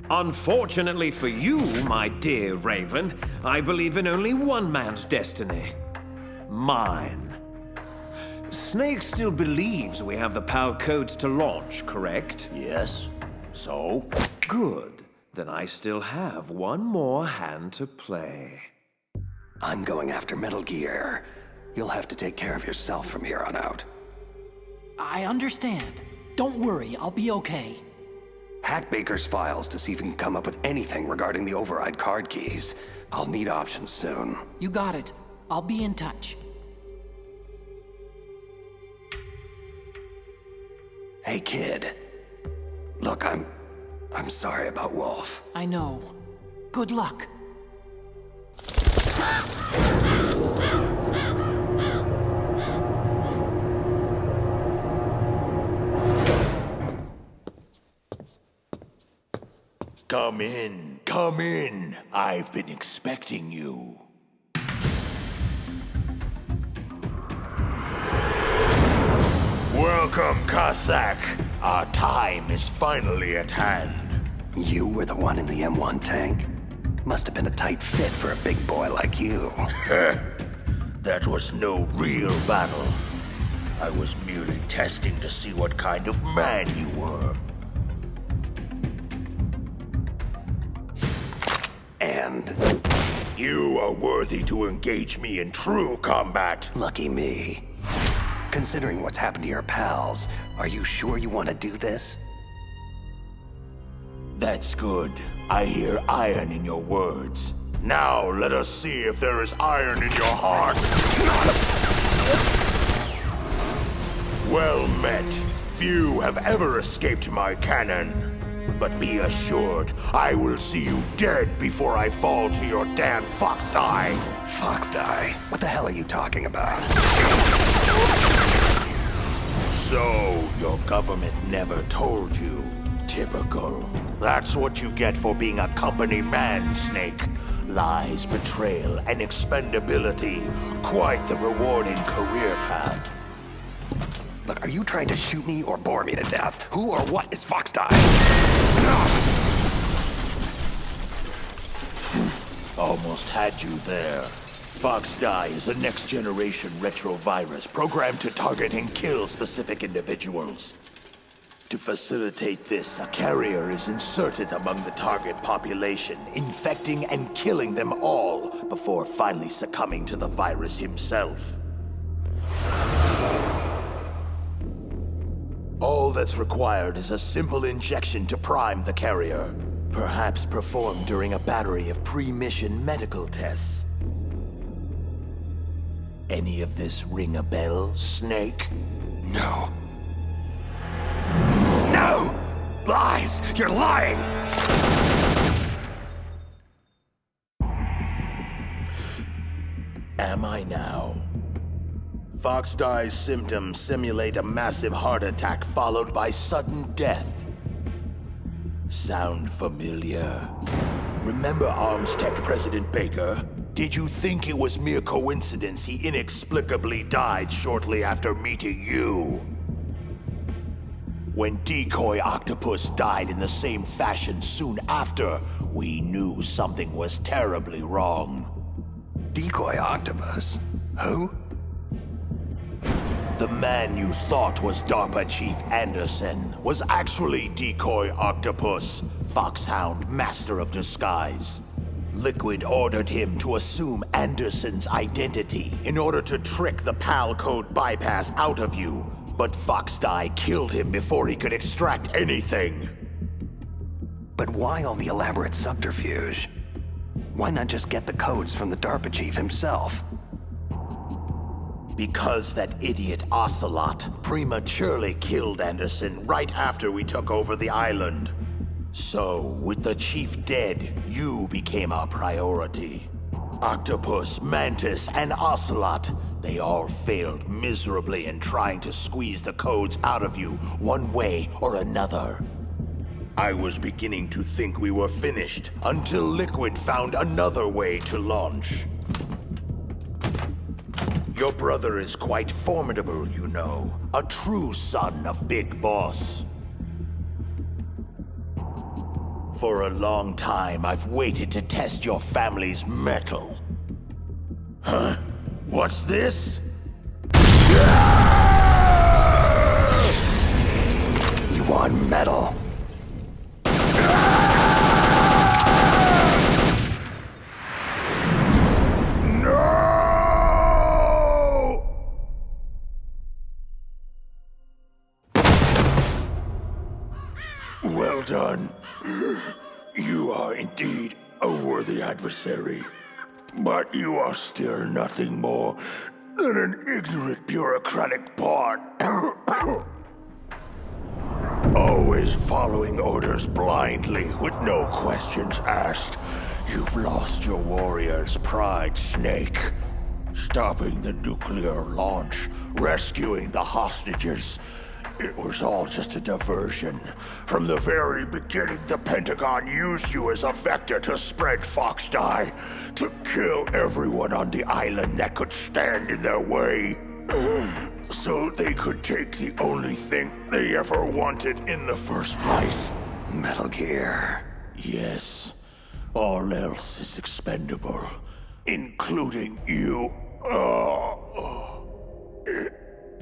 Speaker 17: Unfortunately for you, my dear Raven, I believe in only one man's destiny. Mine. Snake still believes we have the PAL codes to launch, correct?
Speaker 9: Yes. So?
Speaker 17: Good. Then I still have one more hand to play.
Speaker 3: I'm going after Metal Gear. You'll have to take care of yourself from here on out.
Speaker 18: I understand. Don't worry, I'll be okay.
Speaker 3: Hack Baker's files to see if you can come up with anything regarding the override card keys. I'll need options soon.
Speaker 18: You got it. I'll be in touch.
Speaker 3: Hey, kid. Look, I'm sorry about Wolf.
Speaker 18: I know. Good luck.
Speaker 15: Come in, come in. I've been expecting you. Welcome, Cossack. Our time is finally at hand.
Speaker 3: You were the one in the M1 tank? Must have been a tight fit for a big boy like you.
Speaker 15: That was no real battle. I was merely testing to see what kind of man you were.
Speaker 3: And
Speaker 15: you are worthy to engage me in true combat.
Speaker 3: Lucky me. Considering what's happened to your pals, are you sure you want to do this?
Speaker 15: That's good. I hear iron in your words. Now let us see if there is iron in your heart. Well met. Few have ever escaped my cannon. But be assured, I will see you dead before I fall to your damn Foxdie.
Speaker 3: Foxdie? What the hell are you talking about?
Speaker 15: So, your government never told you. Typical. That's what you get for being a company man, Snake. Lies, betrayal, and expendability. Quite the rewarding career path.
Speaker 3: Look, are you trying to shoot me or bore me to death? Who or what is Foxdie?
Speaker 15: almost had you there. Foxdie is a next-generation retrovirus programmed to target and kill specific individuals. To facilitate this, a carrier is inserted among the target population, infecting and killing them all before finally succumbing to the virus himself. All that's required is a simple injection to prime the carrier, perhaps performed during a battery of pre-mission medical tests. Any of this ring a bell, Snake?
Speaker 3: No. No! Lies! You're lying!
Speaker 15: Am I now? Foxdie's symptoms simulate a massive heart attack followed by sudden death. Sound familiar? Remember Arms Tech President Baker? Did you think it was mere coincidence he inexplicably died shortly after meeting you? When Decoy Octopus died in the same fashion soon after, we knew something was terribly wrong.
Speaker 3: Decoy Octopus? Who?
Speaker 15: The man you thought was DARPA Chief Anderson was actually Decoy Octopus, Foxhound Master of Disguise. Liquid ordered him to assume Anderson's identity in order to trick the PAL code bypass out of you, but Foxdie killed him before he could extract anything.
Speaker 3: But why all the elaborate subterfuge? Why not just get the codes from the DARPA chief himself?
Speaker 15: Because that idiot Ocelot prematurely killed Anderson right after we took over the island. So, with the chief dead, you became our priority. Octopus, Mantis, and Ocelot, they all failed miserably in trying to squeeze the codes out of you one way or another. I was beginning to think we were finished until Liquid found another way to launch. Your brother is quite formidable, you know. A true son of Big Boss. For a long time, I've waited to test your family's mettle. Huh? What's this?
Speaker 3: You want metal?
Speaker 15: Well done. You are indeed a worthy adversary. But you are still nothing more than an ignorant bureaucratic pawn. Always following orders blindly with no questions asked. You've lost your warrior's pride, Snake. Stopping the nuclear launch, rescuing the hostages. It was all just a diversion. From the very beginning, the Pentagon used you as a vector to spread Foxdie, to kill everyone on the island that could stand in their way. So they could take the only thing they ever wanted in the first place.
Speaker 3: Metal Gear.
Speaker 15: Yes. All else is expendable, including you.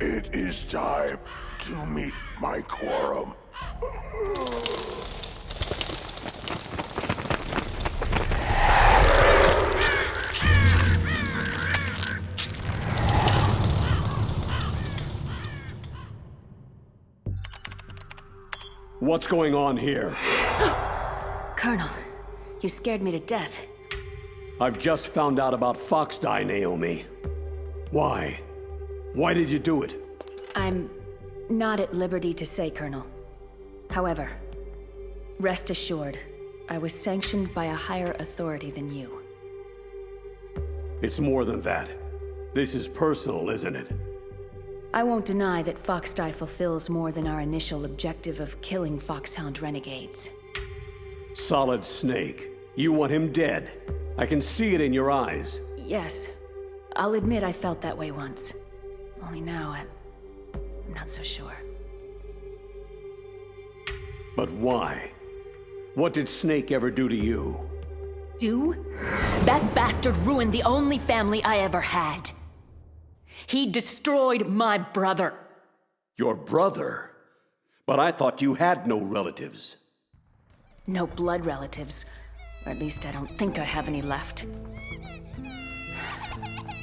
Speaker 15: It is time to meet my quorum.
Speaker 2: What's going on here?
Speaker 4: Colonel, you scared me to death.
Speaker 2: I've just found out about Foxdie, Naomi. Why? Why did you do it?
Speaker 4: I'm not at liberty to say, Colonel. However, rest assured, I was sanctioned by a higher authority than you.
Speaker 2: It's more than that. This is personal, isn't it?
Speaker 4: I won't deny that Foxdie fulfills more than our initial objective of killing Foxhound renegades.
Speaker 2: Solid Snake. You want him dead. I can see it in your eyes.
Speaker 4: Yes. I'll admit I felt that way once. Only now, I'm not so sure.
Speaker 2: But why? What did Snake ever do to you?
Speaker 4: Do? That bastard ruined the only family I ever had. He destroyed my brother.
Speaker 2: Your brother? But I thought you had no relatives.
Speaker 4: No blood relatives. Or at least I don't think I have any left.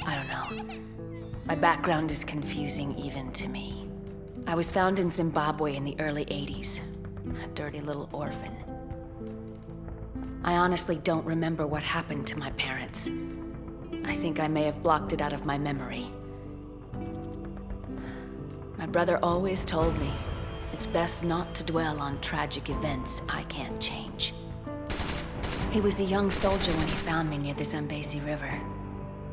Speaker 4: I don't know. My background is confusing even to me. I was found in Zimbabwe in the early 80s. A dirty little orphan. I honestly don't remember what happened to my parents. I think I may have blocked it out of my memory. My brother always told me it's best not to dwell on tragic events I can't change. He was a young soldier when he found me near the Zambezi River.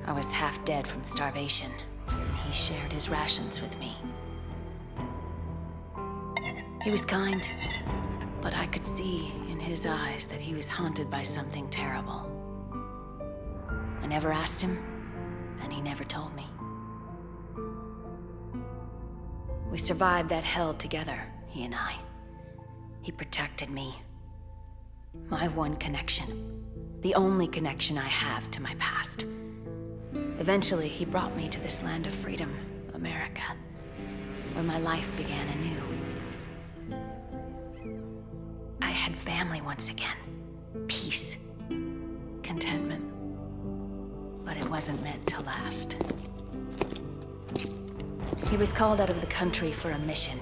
Speaker 4: I was half dead from starvation, and he shared his rations with me. He was kind, but I could see in his eyes that he was haunted by something terrible. I never asked him, and he never told me. We survived that hell together, he and I. He protected me. My one connection. The only connection I have to my past. Eventually, he brought me to this land of freedom, America, where my life began anew. I had family once again. Peace. Contentment. But it wasn't meant to last. He was called out of the country for a mission.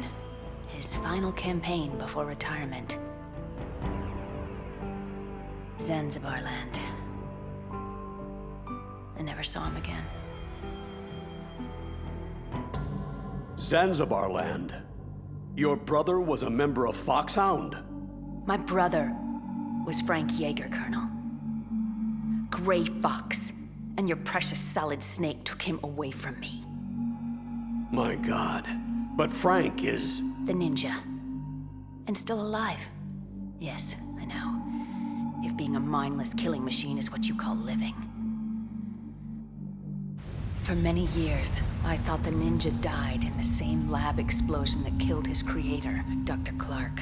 Speaker 4: His final campaign before retirement. Zanzibar land. I never saw him again.
Speaker 2: Zanzibar land? Your brother was a member of Foxhound?
Speaker 4: My brother was Frank Yeager, Colonel. Gray Fox, and your precious Solid Snake took him away from me.
Speaker 2: My God, but Frank is...
Speaker 4: The ninja. And still alive. Yes, I know. If being a mindless killing machine is what you call living. For many years, I thought the ninja died in the same lab explosion that killed his creator, Dr. Clark.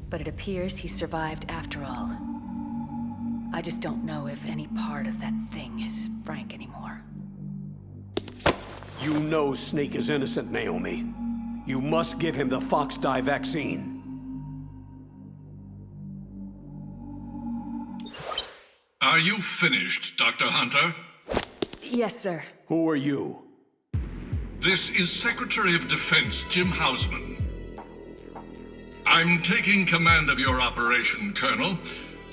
Speaker 4: But it appears he survived after all. I just don't know if any part of that thing is Frank anymore.
Speaker 2: You know Snake is innocent, Naomi. You must give him the Fox Die vaccine.
Speaker 8: Are you finished, Dr. Hunter?
Speaker 4: Yes, sir.
Speaker 2: Who are you?
Speaker 8: This is Secretary of Defense Jim Hausman. I'm taking command of your operation, Colonel.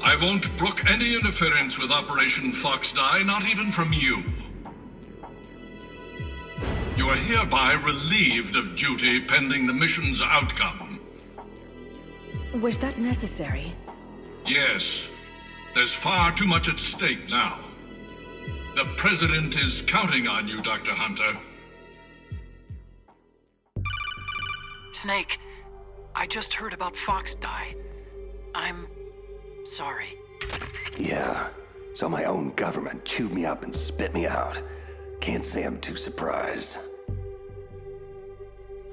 Speaker 8: I won't brook any interference with Operation Fox Die, not even from you. You are hereby relieved of duty pending the mission's outcome.
Speaker 4: Was that necessary?
Speaker 8: Yes. There's far too much at stake now. The President is counting on you, Dr. Hunter.
Speaker 18: Snake, I just heard about Fox Die. I'm sorry.
Speaker 3: Yeah, so my own government chewed me up and spit me out. Can't say I'm too surprised.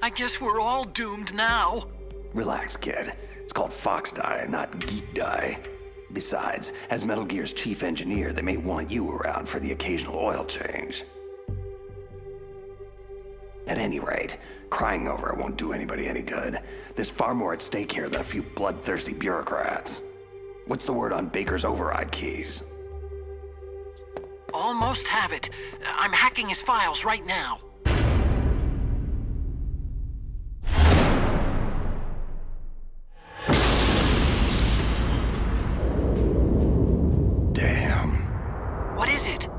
Speaker 18: I guess we're all doomed now.
Speaker 3: Relax, kid. It's called Fox Die, not Geek Die. Besides, as Metal Gear's chief engineer, they may want you around for the occasional oil change. At any rate, crying over it won't do anybody any good. There's far more at stake here than a few bloodthirsty bureaucrats. What's the word on Baker's override keys?
Speaker 18: Almost have it. I'm hacking his files right now. What is it?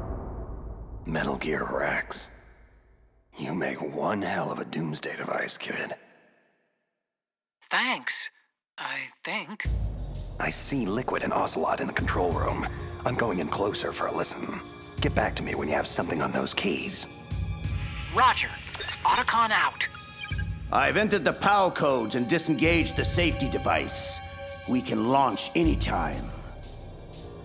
Speaker 3: Metal Gear Rex. You make one hell of a doomsday device, kid.
Speaker 18: Thanks, I think.
Speaker 3: I see Liquid and Ocelot in the control room. I'm going in closer for a listen. Get back to me when you have something on those keys.
Speaker 18: Roger. Otacon out.
Speaker 9: I've entered the PAL codes and disengaged the safety device. We can launch anytime.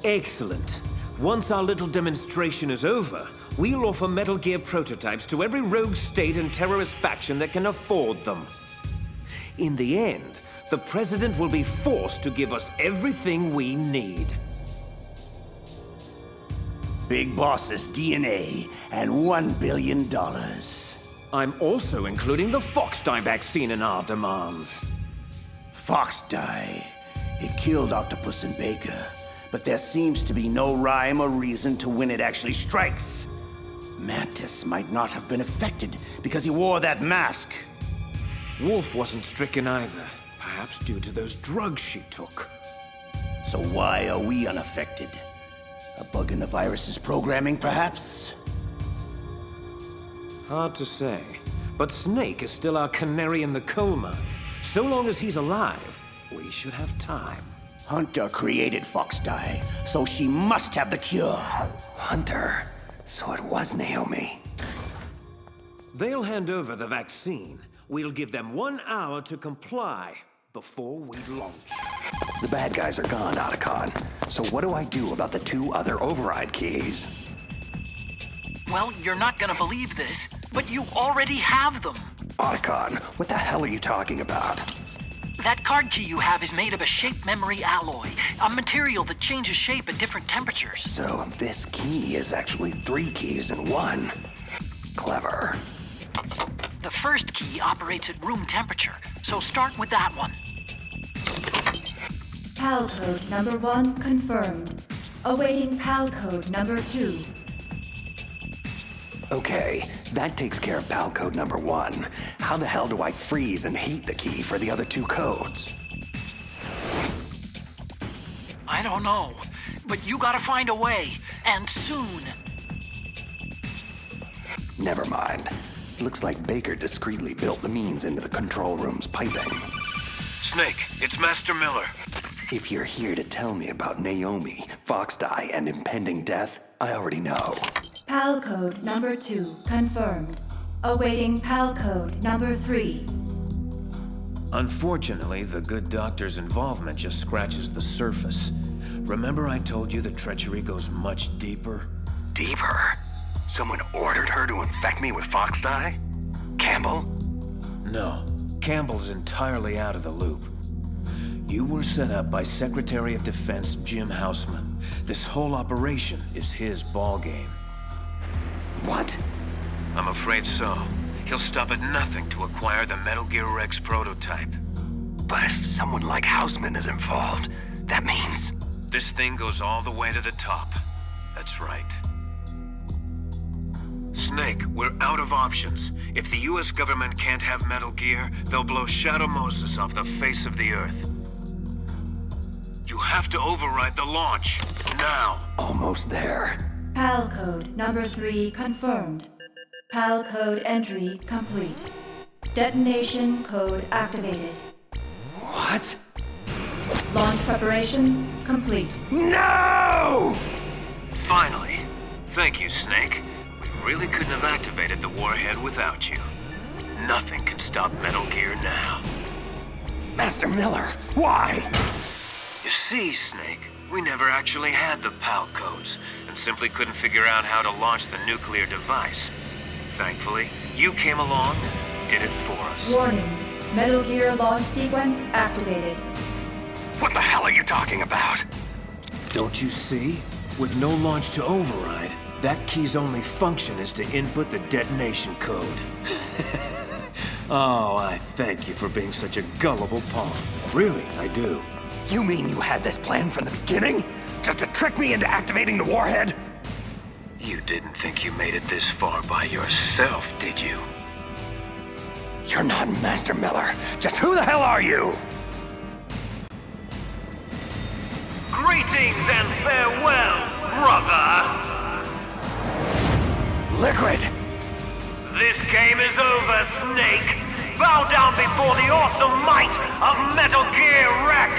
Speaker 17: Excellent. Once our little demonstration is over, we'll offer Metal Gear prototypes to every rogue state and terrorist faction that can afford them. In the end, the President will be forced to give us everything we need.
Speaker 9: Big Boss's DNA and $1 billion.
Speaker 17: I'm also including the Foxdie vaccine in our demands.
Speaker 9: Foxdie. It killed Octopus and Baker, but there seems to be no rhyme or reason to when it actually strikes. Mantis might not have been affected because he wore that mask.
Speaker 17: Wolf wasn't stricken either, perhaps due to those drugs she took.
Speaker 9: So why are we unaffected? A bug in the virus's programming, perhaps?
Speaker 17: Hard to say, but Snake is still our canary in the coal mine. So long as he's alive, we should have time.
Speaker 9: Hunter created Foxdie, so she must have the cure.
Speaker 3: Hunter? So it was Naomi.
Speaker 17: They'll hand over the vaccine. We'll give them 1 hour to comply before we launch.
Speaker 3: The bad guys are gone, Otacon. So what do I do about the 2 other override keys?
Speaker 16: Well, you're not gonna believe this, but you already have them.
Speaker 3: Otacon, what the hell are you talking about?
Speaker 16: That card key you have is made of a shape memory alloy, a material that changes shape at different temperatures.
Speaker 3: So this key is actually 3 keys in 1. Clever.
Speaker 16: The first key operates at room temperature, so start with that one.
Speaker 6: PAL code number 1 confirmed. Awaiting PAL code number 2.
Speaker 3: Okay, that takes care of PAL code number 1. How the hell do I freeze and heat the key for the other 2 codes?
Speaker 16: I don't know, but you gotta find a way, and soon.
Speaker 3: Never mind. Looks like Baker discreetly built the means into the control room's piping.
Speaker 5: Snake, it's Master Miller.
Speaker 3: If you're here to tell me about Naomi, Foxdie, and impending death, I already know.
Speaker 6: PAL code number 2 confirmed. Awaiting PAL code number 3.
Speaker 17: Unfortunately, the good doctor's involvement just scratches the surface. Remember I told you the treachery goes much deeper?
Speaker 21: Deeper? Someone ordered her to infect me with Foxdie? Campbell?
Speaker 17: No. Campbell's entirely out of the loop. You were set up by Secretary of Defense Jim Houseman. This whole operation is his ballgame.
Speaker 3: What?
Speaker 5: I'm afraid so. He'll stop at nothing to acquire the Metal Gear Rex prototype.
Speaker 21: But if someone like Houseman is involved, that means...
Speaker 5: This thing goes all the way to the top. That's right. Snake, we're out of options. If the US government can't have Metal Gear, they'll blow Shadow Moses off the face of the Earth. You have to override the launch. Now.
Speaker 3: Almost there.
Speaker 6: PAL code number 3 confirmed. PAL code entry complete. Detonation code activated.
Speaker 3: What?
Speaker 6: Launch preparations complete.
Speaker 3: No!
Speaker 5: Finally. Thank you, Snake. We really couldn't have activated the warhead without you. Nothing can stop Metal Gear now.
Speaker 3: Master Miller, why?
Speaker 5: You see, Snake, we never actually had the PAL codes, and simply couldn't figure out how to launch the nuclear device. Thankfully, you came along and did it for us.
Speaker 6: Warning. Metal Gear launch sequence activated.
Speaker 21: What the hell are you talking about?
Speaker 17: Don't you see? With no launch to override, that key's only function is to input the detonation code. Oh, I thank you for being such a gullible pawn. Really, I do.
Speaker 3: You mean you had this plan from the beginning? Just to trick me into activating the warhead?
Speaker 5: You didn't think you made it this far by yourself, did you?
Speaker 3: You're not Master Miller. Just who the hell are you?
Speaker 5: Greetings and farewell, brother!
Speaker 3: Liquid!
Speaker 5: This game is over, Snake! Bow down before the awesome might of Metal Gear Rex!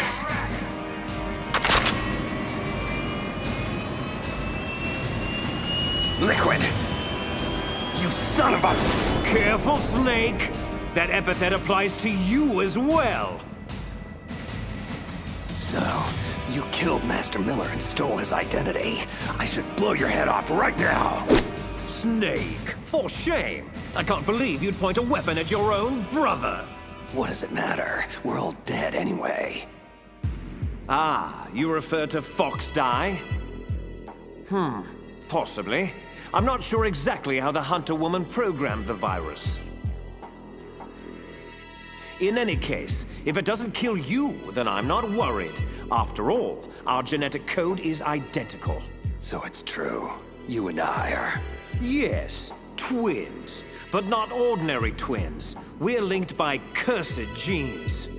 Speaker 3: Liquid! You son of a...
Speaker 17: Careful, Snake! That epithet applies to you as well!
Speaker 3: So, you killed Master Miller and stole his identity. I should blow your head off right now!
Speaker 17: Snake! For shame! I can't believe you'd point a weapon at your own brother!
Speaker 3: What does it matter? We're all dead anyway.
Speaker 17: Ah, you refer to Foxdie? Possibly. I'm not sure exactly how the Hunter woman programmed the virus. In any case, if it doesn't kill you, then I'm not worried. After all, our genetic code is identical.
Speaker 3: So it's true. You and I are...
Speaker 17: Yes, twins. But not ordinary twins. We're linked by cursed genes.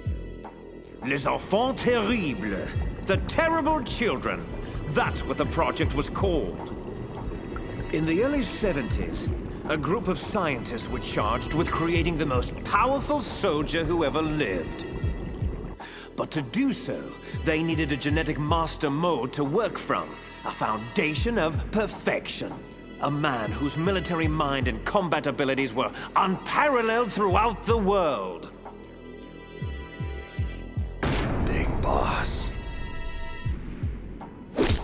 Speaker 17: Les enfants terribles. The terrible children. That's what the project was called. In the early 70s, a group of scientists were charged with creating the most powerful soldier who ever lived. But to do so, they needed a genetic master mold to work from, a foundation of perfection. A man whose military mind and combat abilities were unparalleled throughout the world.
Speaker 3: Big Boss.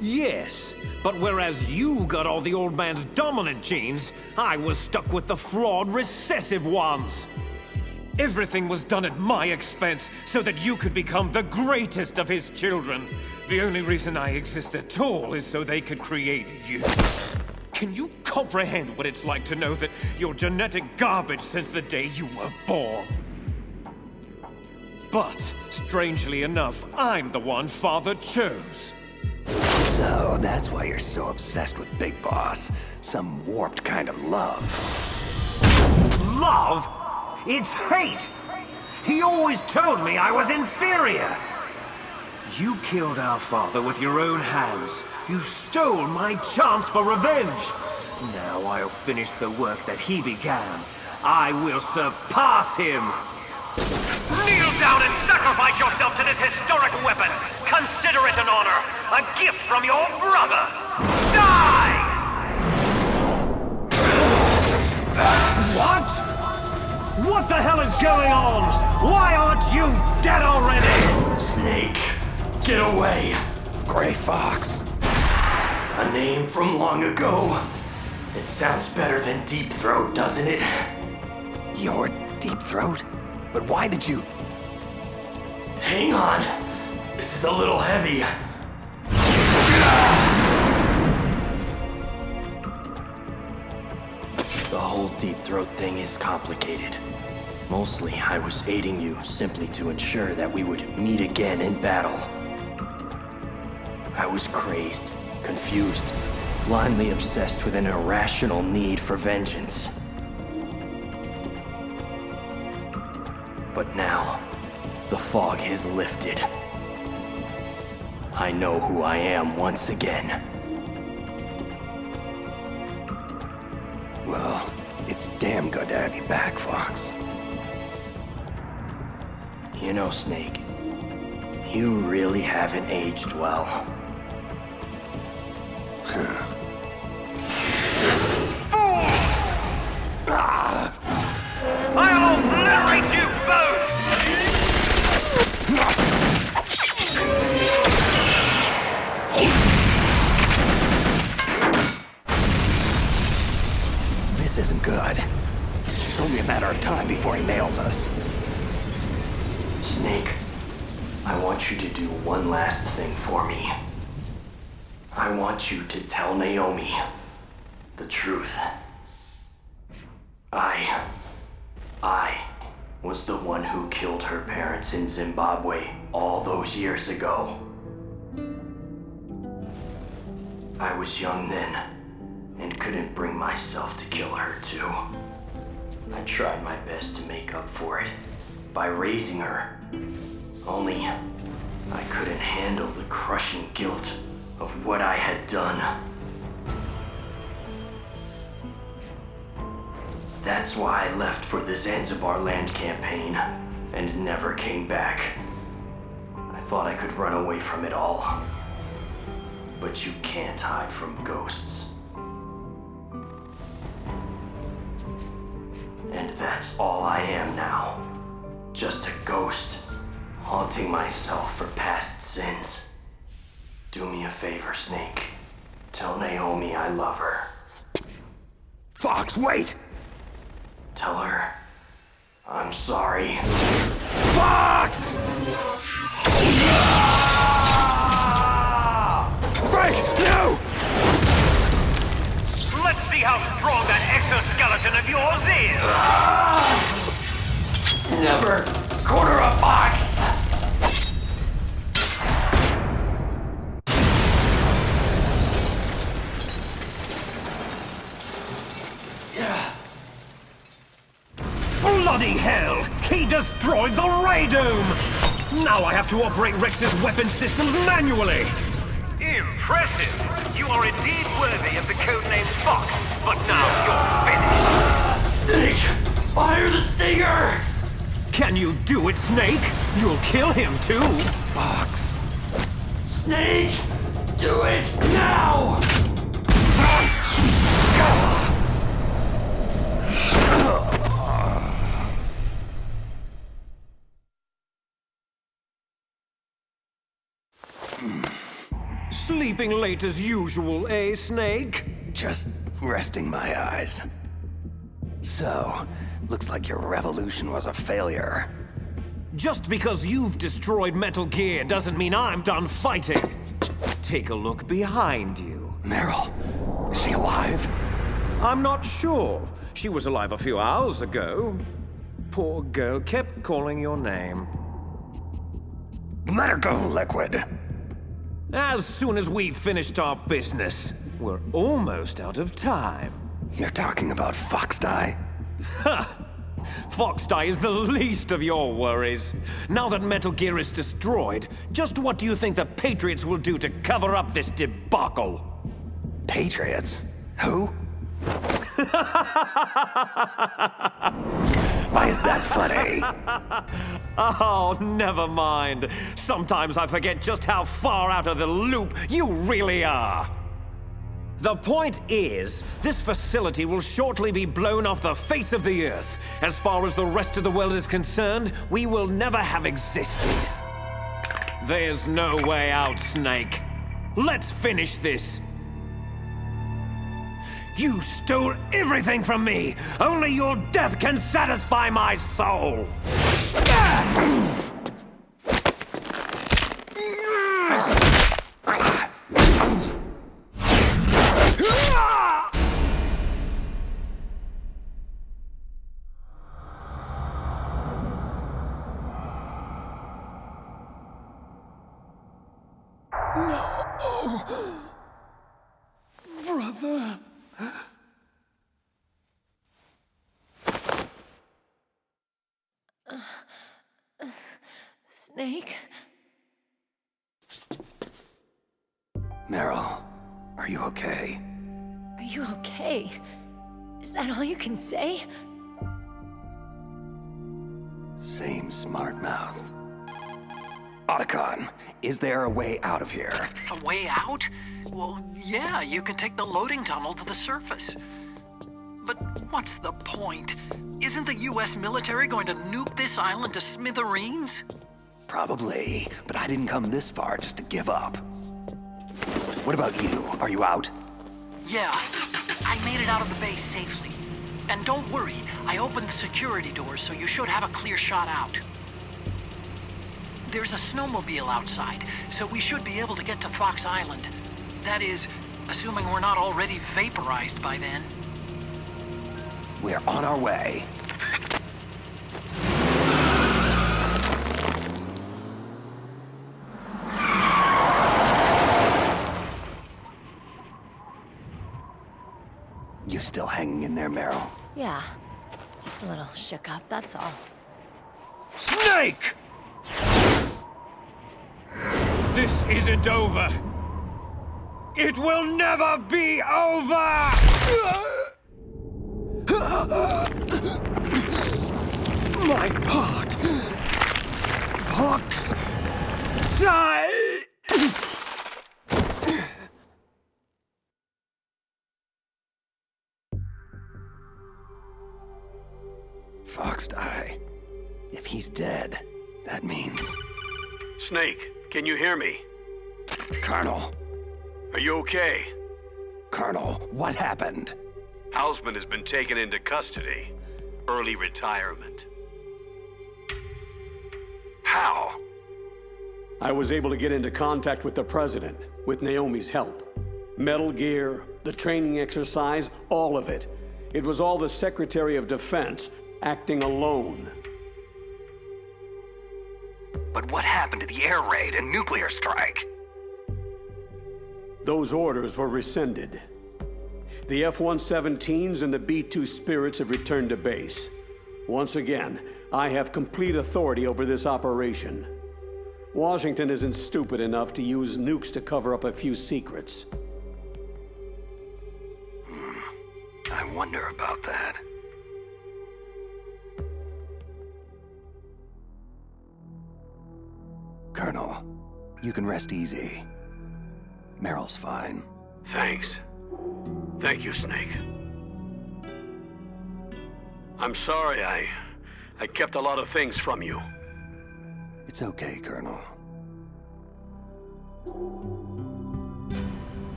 Speaker 17: Yes, but whereas you got all the old man's dominant genes, I was stuck with the flawed recessive ones. Everything was done at my expense so that you could become the greatest of his children. The only reason I exist at all is so they could create you. Can you comprehend what it's like to know that you're genetic garbage since the day you were born? But, strangely enough, I'm the one Father chose.
Speaker 3: So, that's why you're so obsessed with Big Boss. Some warped kind of love.
Speaker 17: Love? It's hate! He always told me I was inferior! You killed our father with your own hands. You stole my chance for revenge! Now I'll finish the work that he began. I will surpass him!
Speaker 5: Kneel down and sacrifice yourself to this historic weapon! Consider it an honor! A gift from your brother! Die!
Speaker 17: What? What the hell is going on? Why aren't you dead already?
Speaker 13: Snake, get away!
Speaker 3: Gray Fox.
Speaker 13: A name from long ago. It sounds better than Deep Throat, doesn't it?
Speaker 3: You're Deep Throat? But why did you...
Speaker 13: Hang on. This is a little heavy. The whole Deep Throat thing is complicated. Mostly, I was aiding you simply to ensure that we would meet again in battle. I was crazed, confused, blindly obsessed with an irrational need for vengeance. But now, the fog has lifted. I know who I am once again.
Speaker 3: Well, it's damn good to have you back, Fox.
Speaker 13: You know, Snake, you really haven't aged well.
Speaker 5: I'll obliterate you both!
Speaker 3: This isn't good. It's only a matter of time before he nails us.
Speaker 13: Snake, I want you to do one last thing for me. I want you to tell Naomi the truth. I was the one who killed her parents in Zimbabwe all those years ago. I was young then, and couldn't bring myself to kill her too. I tried my best to make up for it by raising her. Only, I couldn't handle the crushing guilt of what I had done. That's why I left for the Zanzibar land campaign and never came back. I thought I could run away from it all. But you can't hide from ghosts. And that's all I am now. Just a ghost, haunting myself for past sins. Do me a favor, Snake. Tell Naomi I love her.
Speaker 3: Fox, wait!
Speaker 13: Tell her I'm sorry.
Speaker 3: Fox! Frank, no!
Speaker 5: how strong that exoskeleton of yours is!
Speaker 21: Never corner a box!
Speaker 20: Bloody hell! He destroyed the Ray Dome! Now I have to operate Rex's weapon systems manually!
Speaker 5: Impressive! You are indeed worthy of the codename Fox, but now you're finished!
Speaker 21: Snake! Fire the stinger!
Speaker 20: Can you do it, Snake? You'll kill him too!
Speaker 21: Fox! Snake! Do it now!
Speaker 17: Sleeping late as usual, eh, Snake?
Speaker 3: Just resting my eyes. So, looks like your revolution was a failure.
Speaker 17: Just because you've destroyed Metal Gear doesn't mean I'm done fighting. Take a look behind you.
Speaker 3: Meryl, is she alive?
Speaker 17: I'm not sure. She was alive a few hours ago. Poor girl kept calling your name.
Speaker 3: Let her go, Liquid.
Speaker 17: As soon as we've finished our business, we're almost out of time.
Speaker 3: You're talking about Foxdie?
Speaker 17: Ha! Foxdie is the least of your worries. Now that Metal Gear is destroyed, just what do you think the Patriots will do to cover up this debacle?
Speaker 3: Patriots? Who? Why is that funny?
Speaker 17: Oh, never mind. Sometimes I forget just how far out of the loop you really are. The point is, this facility will shortly be blown off the face of the Earth. As far as the rest of the world is concerned, we will never have existed. There's no way out, Snake. Let's finish this. You stole everything from me! Only your death can satisfy my soul!
Speaker 1: No. Brother.
Speaker 14: Snake?
Speaker 3: Meryl, are you okay?
Speaker 14: Are you okay? Is that all you can say?
Speaker 3: Same smart mouth. Otacon, is there a way out of here?
Speaker 16: A way out? Well, yeah, you can take the loading tunnel to the surface. But what's the point? Isn't the US military going to nuke this island to smithereens?
Speaker 3: Probably, but I didn't come this far just to give up. What about you? Are you out?
Speaker 16: Yeah, I made it out of the base safely. And don't worry, I opened the security doors, so you should have a clear shot out. There's a snowmobile outside, so we should be able to get to Fox Island. That is, assuming we're not already vaporized by then.
Speaker 3: We're on our way. You still hanging in there, Meryl?
Speaker 14: Yeah. Just a little shook up, that's all.
Speaker 1: Snake! This isn't over. It will never be over! My heart! Fox! Die!
Speaker 3: Foxdie. If he's dead, that means...
Speaker 11: Snake, can you hear me?
Speaker 3: Colonel.
Speaker 11: Are you okay?
Speaker 3: Colonel, what happened?
Speaker 11: Hausman has been taken into custody. Early retirement.
Speaker 3: How?
Speaker 2: I was able to get into contact with the President, with Naomi's help. Metal Gear, the training exercise, all of it. It was all the Secretary of Defense acting alone.
Speaker 21: But what happened to the air raid and nuclear strike?
Speaker 2: Those orders were rescinded. The F-117s and the B-2 Spirits have returned to base. Once again, I have complete authority over this operation. Washington isn't stupid enough to use nukes to cover up a few secrets.
Speaker 21: I wonder about that.
Speaker 3: Colonel, you can rest easy. Meryl's fine.
Speaker 11: Thanks. Thank you, Snake. I'm sorry I kept a lot of things from you.
Speaker 3: It's okay, Colonel.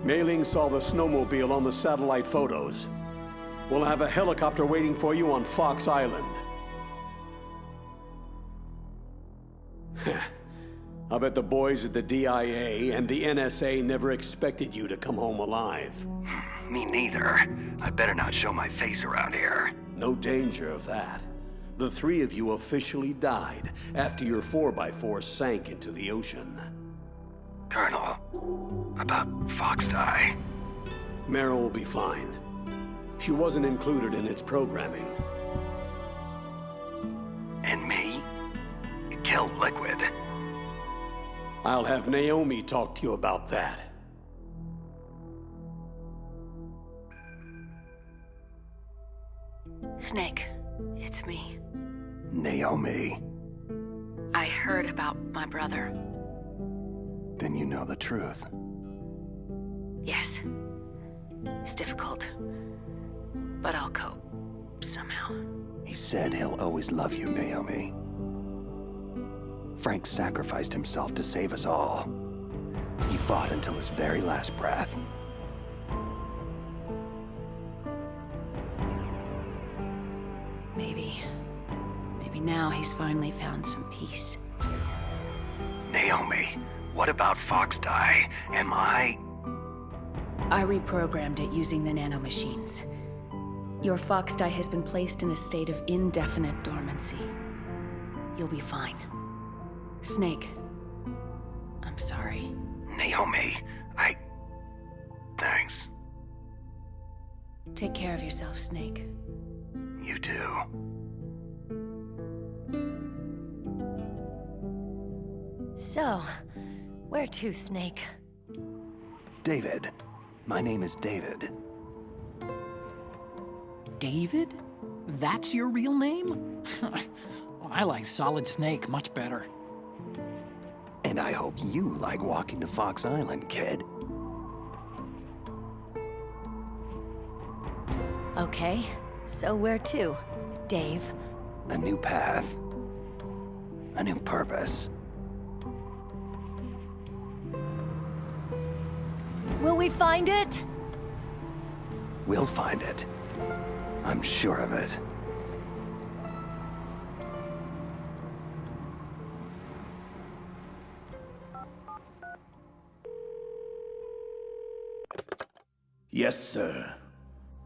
Speaker 2: Mei Ling saw the snowmobile on the satellite photos. We'll have a helicopter waiting for you on Fox Island. I bet the boys at the DIA and the NSA never expected you to come home alive.
Speaker 21: Me neither. I better not show my face around here.
Speaker 2: No danger of that. The three of you officially died after your 4x4 sank into the ocean.
Speaker 21: Colonel, about Fox Die.
Speaker 2: Meryl will be fine. She wasn't included in its programming.
Speaker 21: And me? Killed Liquid.
Speaker 2: I'll have Naomi talk to you about that.
Speaker 4: Snake, it's me.
Speaker 3: Naomi.
Speaker 4: I heard about my brother.
Speaker 3: Then you know the truth.
Speaker 4: Yes. It's difficult. But I'll cope. Somehow.
Speaker 3: He said he'll always love you, Naomi. Frank sacrificed himself to save us all. He fought until his very last breath.
Speaker 4: Maybe now he's finally found some peace.
Speaker 21: Naomi, what about Fox Die? Am I
Speaker 4: reprogrammed it using the nanomachines. Your Fox Die has been placed in a state of indefinite dormancy. You'll be fine. Snake, I'm sorry.
Speaker 21: Naomi, Thanks.
Speaker 4: Take care of yourself, Snake.
Speaker 21: You too.
Speaker 14: So, where to, Snake?
Speaker 3: David. My name is David.
Speaker 18: David? That's your real name? I like Solid Snake much better.
Speaker 3: And I hope you like walking to Fox Island, kid.
Speaker 14: Okay, so where to, Dave?
Speaker 3: A new path. A new purpose.
Speaker 14: Will we find it?
Speaker 3: We'll find it. I'm sure of it.
Speaker 9: Yes, sir.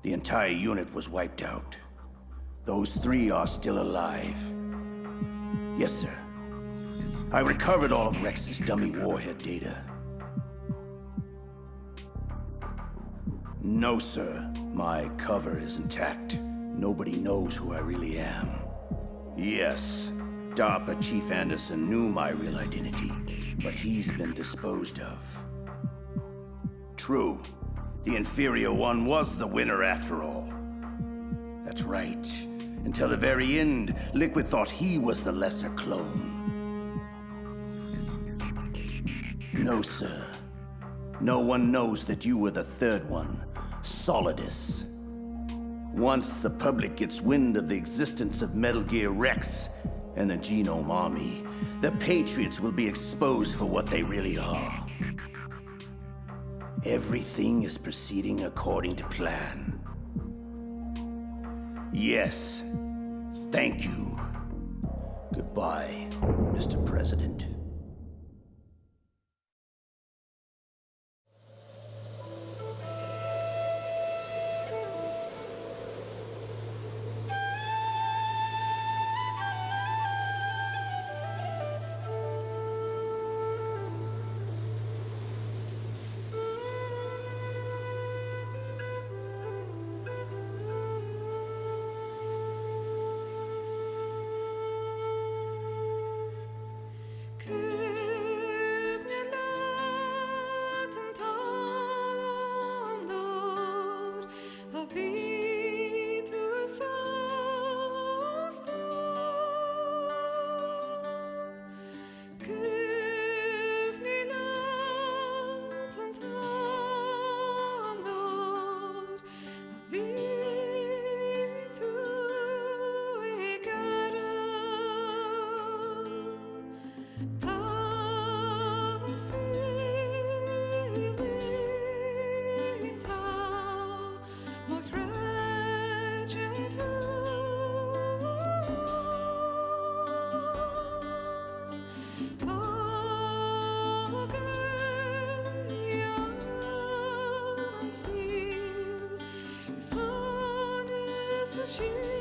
Speaker 9: The entire unit was wiped out. Those three are still alive. Yes, sir. I recovered all of Rex's dummy warhead data. No, sir. My cover is intact. Nobody knows who I really am. Yes, DARPA Chief Anderson knew my real identity, but he's been disposed of. True. The inferior one was the winner after all. That's right. Until the very end, Liquid thought he was the lesser clone. No, sir. No one knows that you were the third one, Solidus. Once the public gets wind of the existence of Metal Gear Rex and the Genome Army, the Patriots will be exposed for what they really are. Everything is proceeding according to plan. Yes. Thank you. Goodbye, Mr. President.
Speaker 12: Sun is a shield.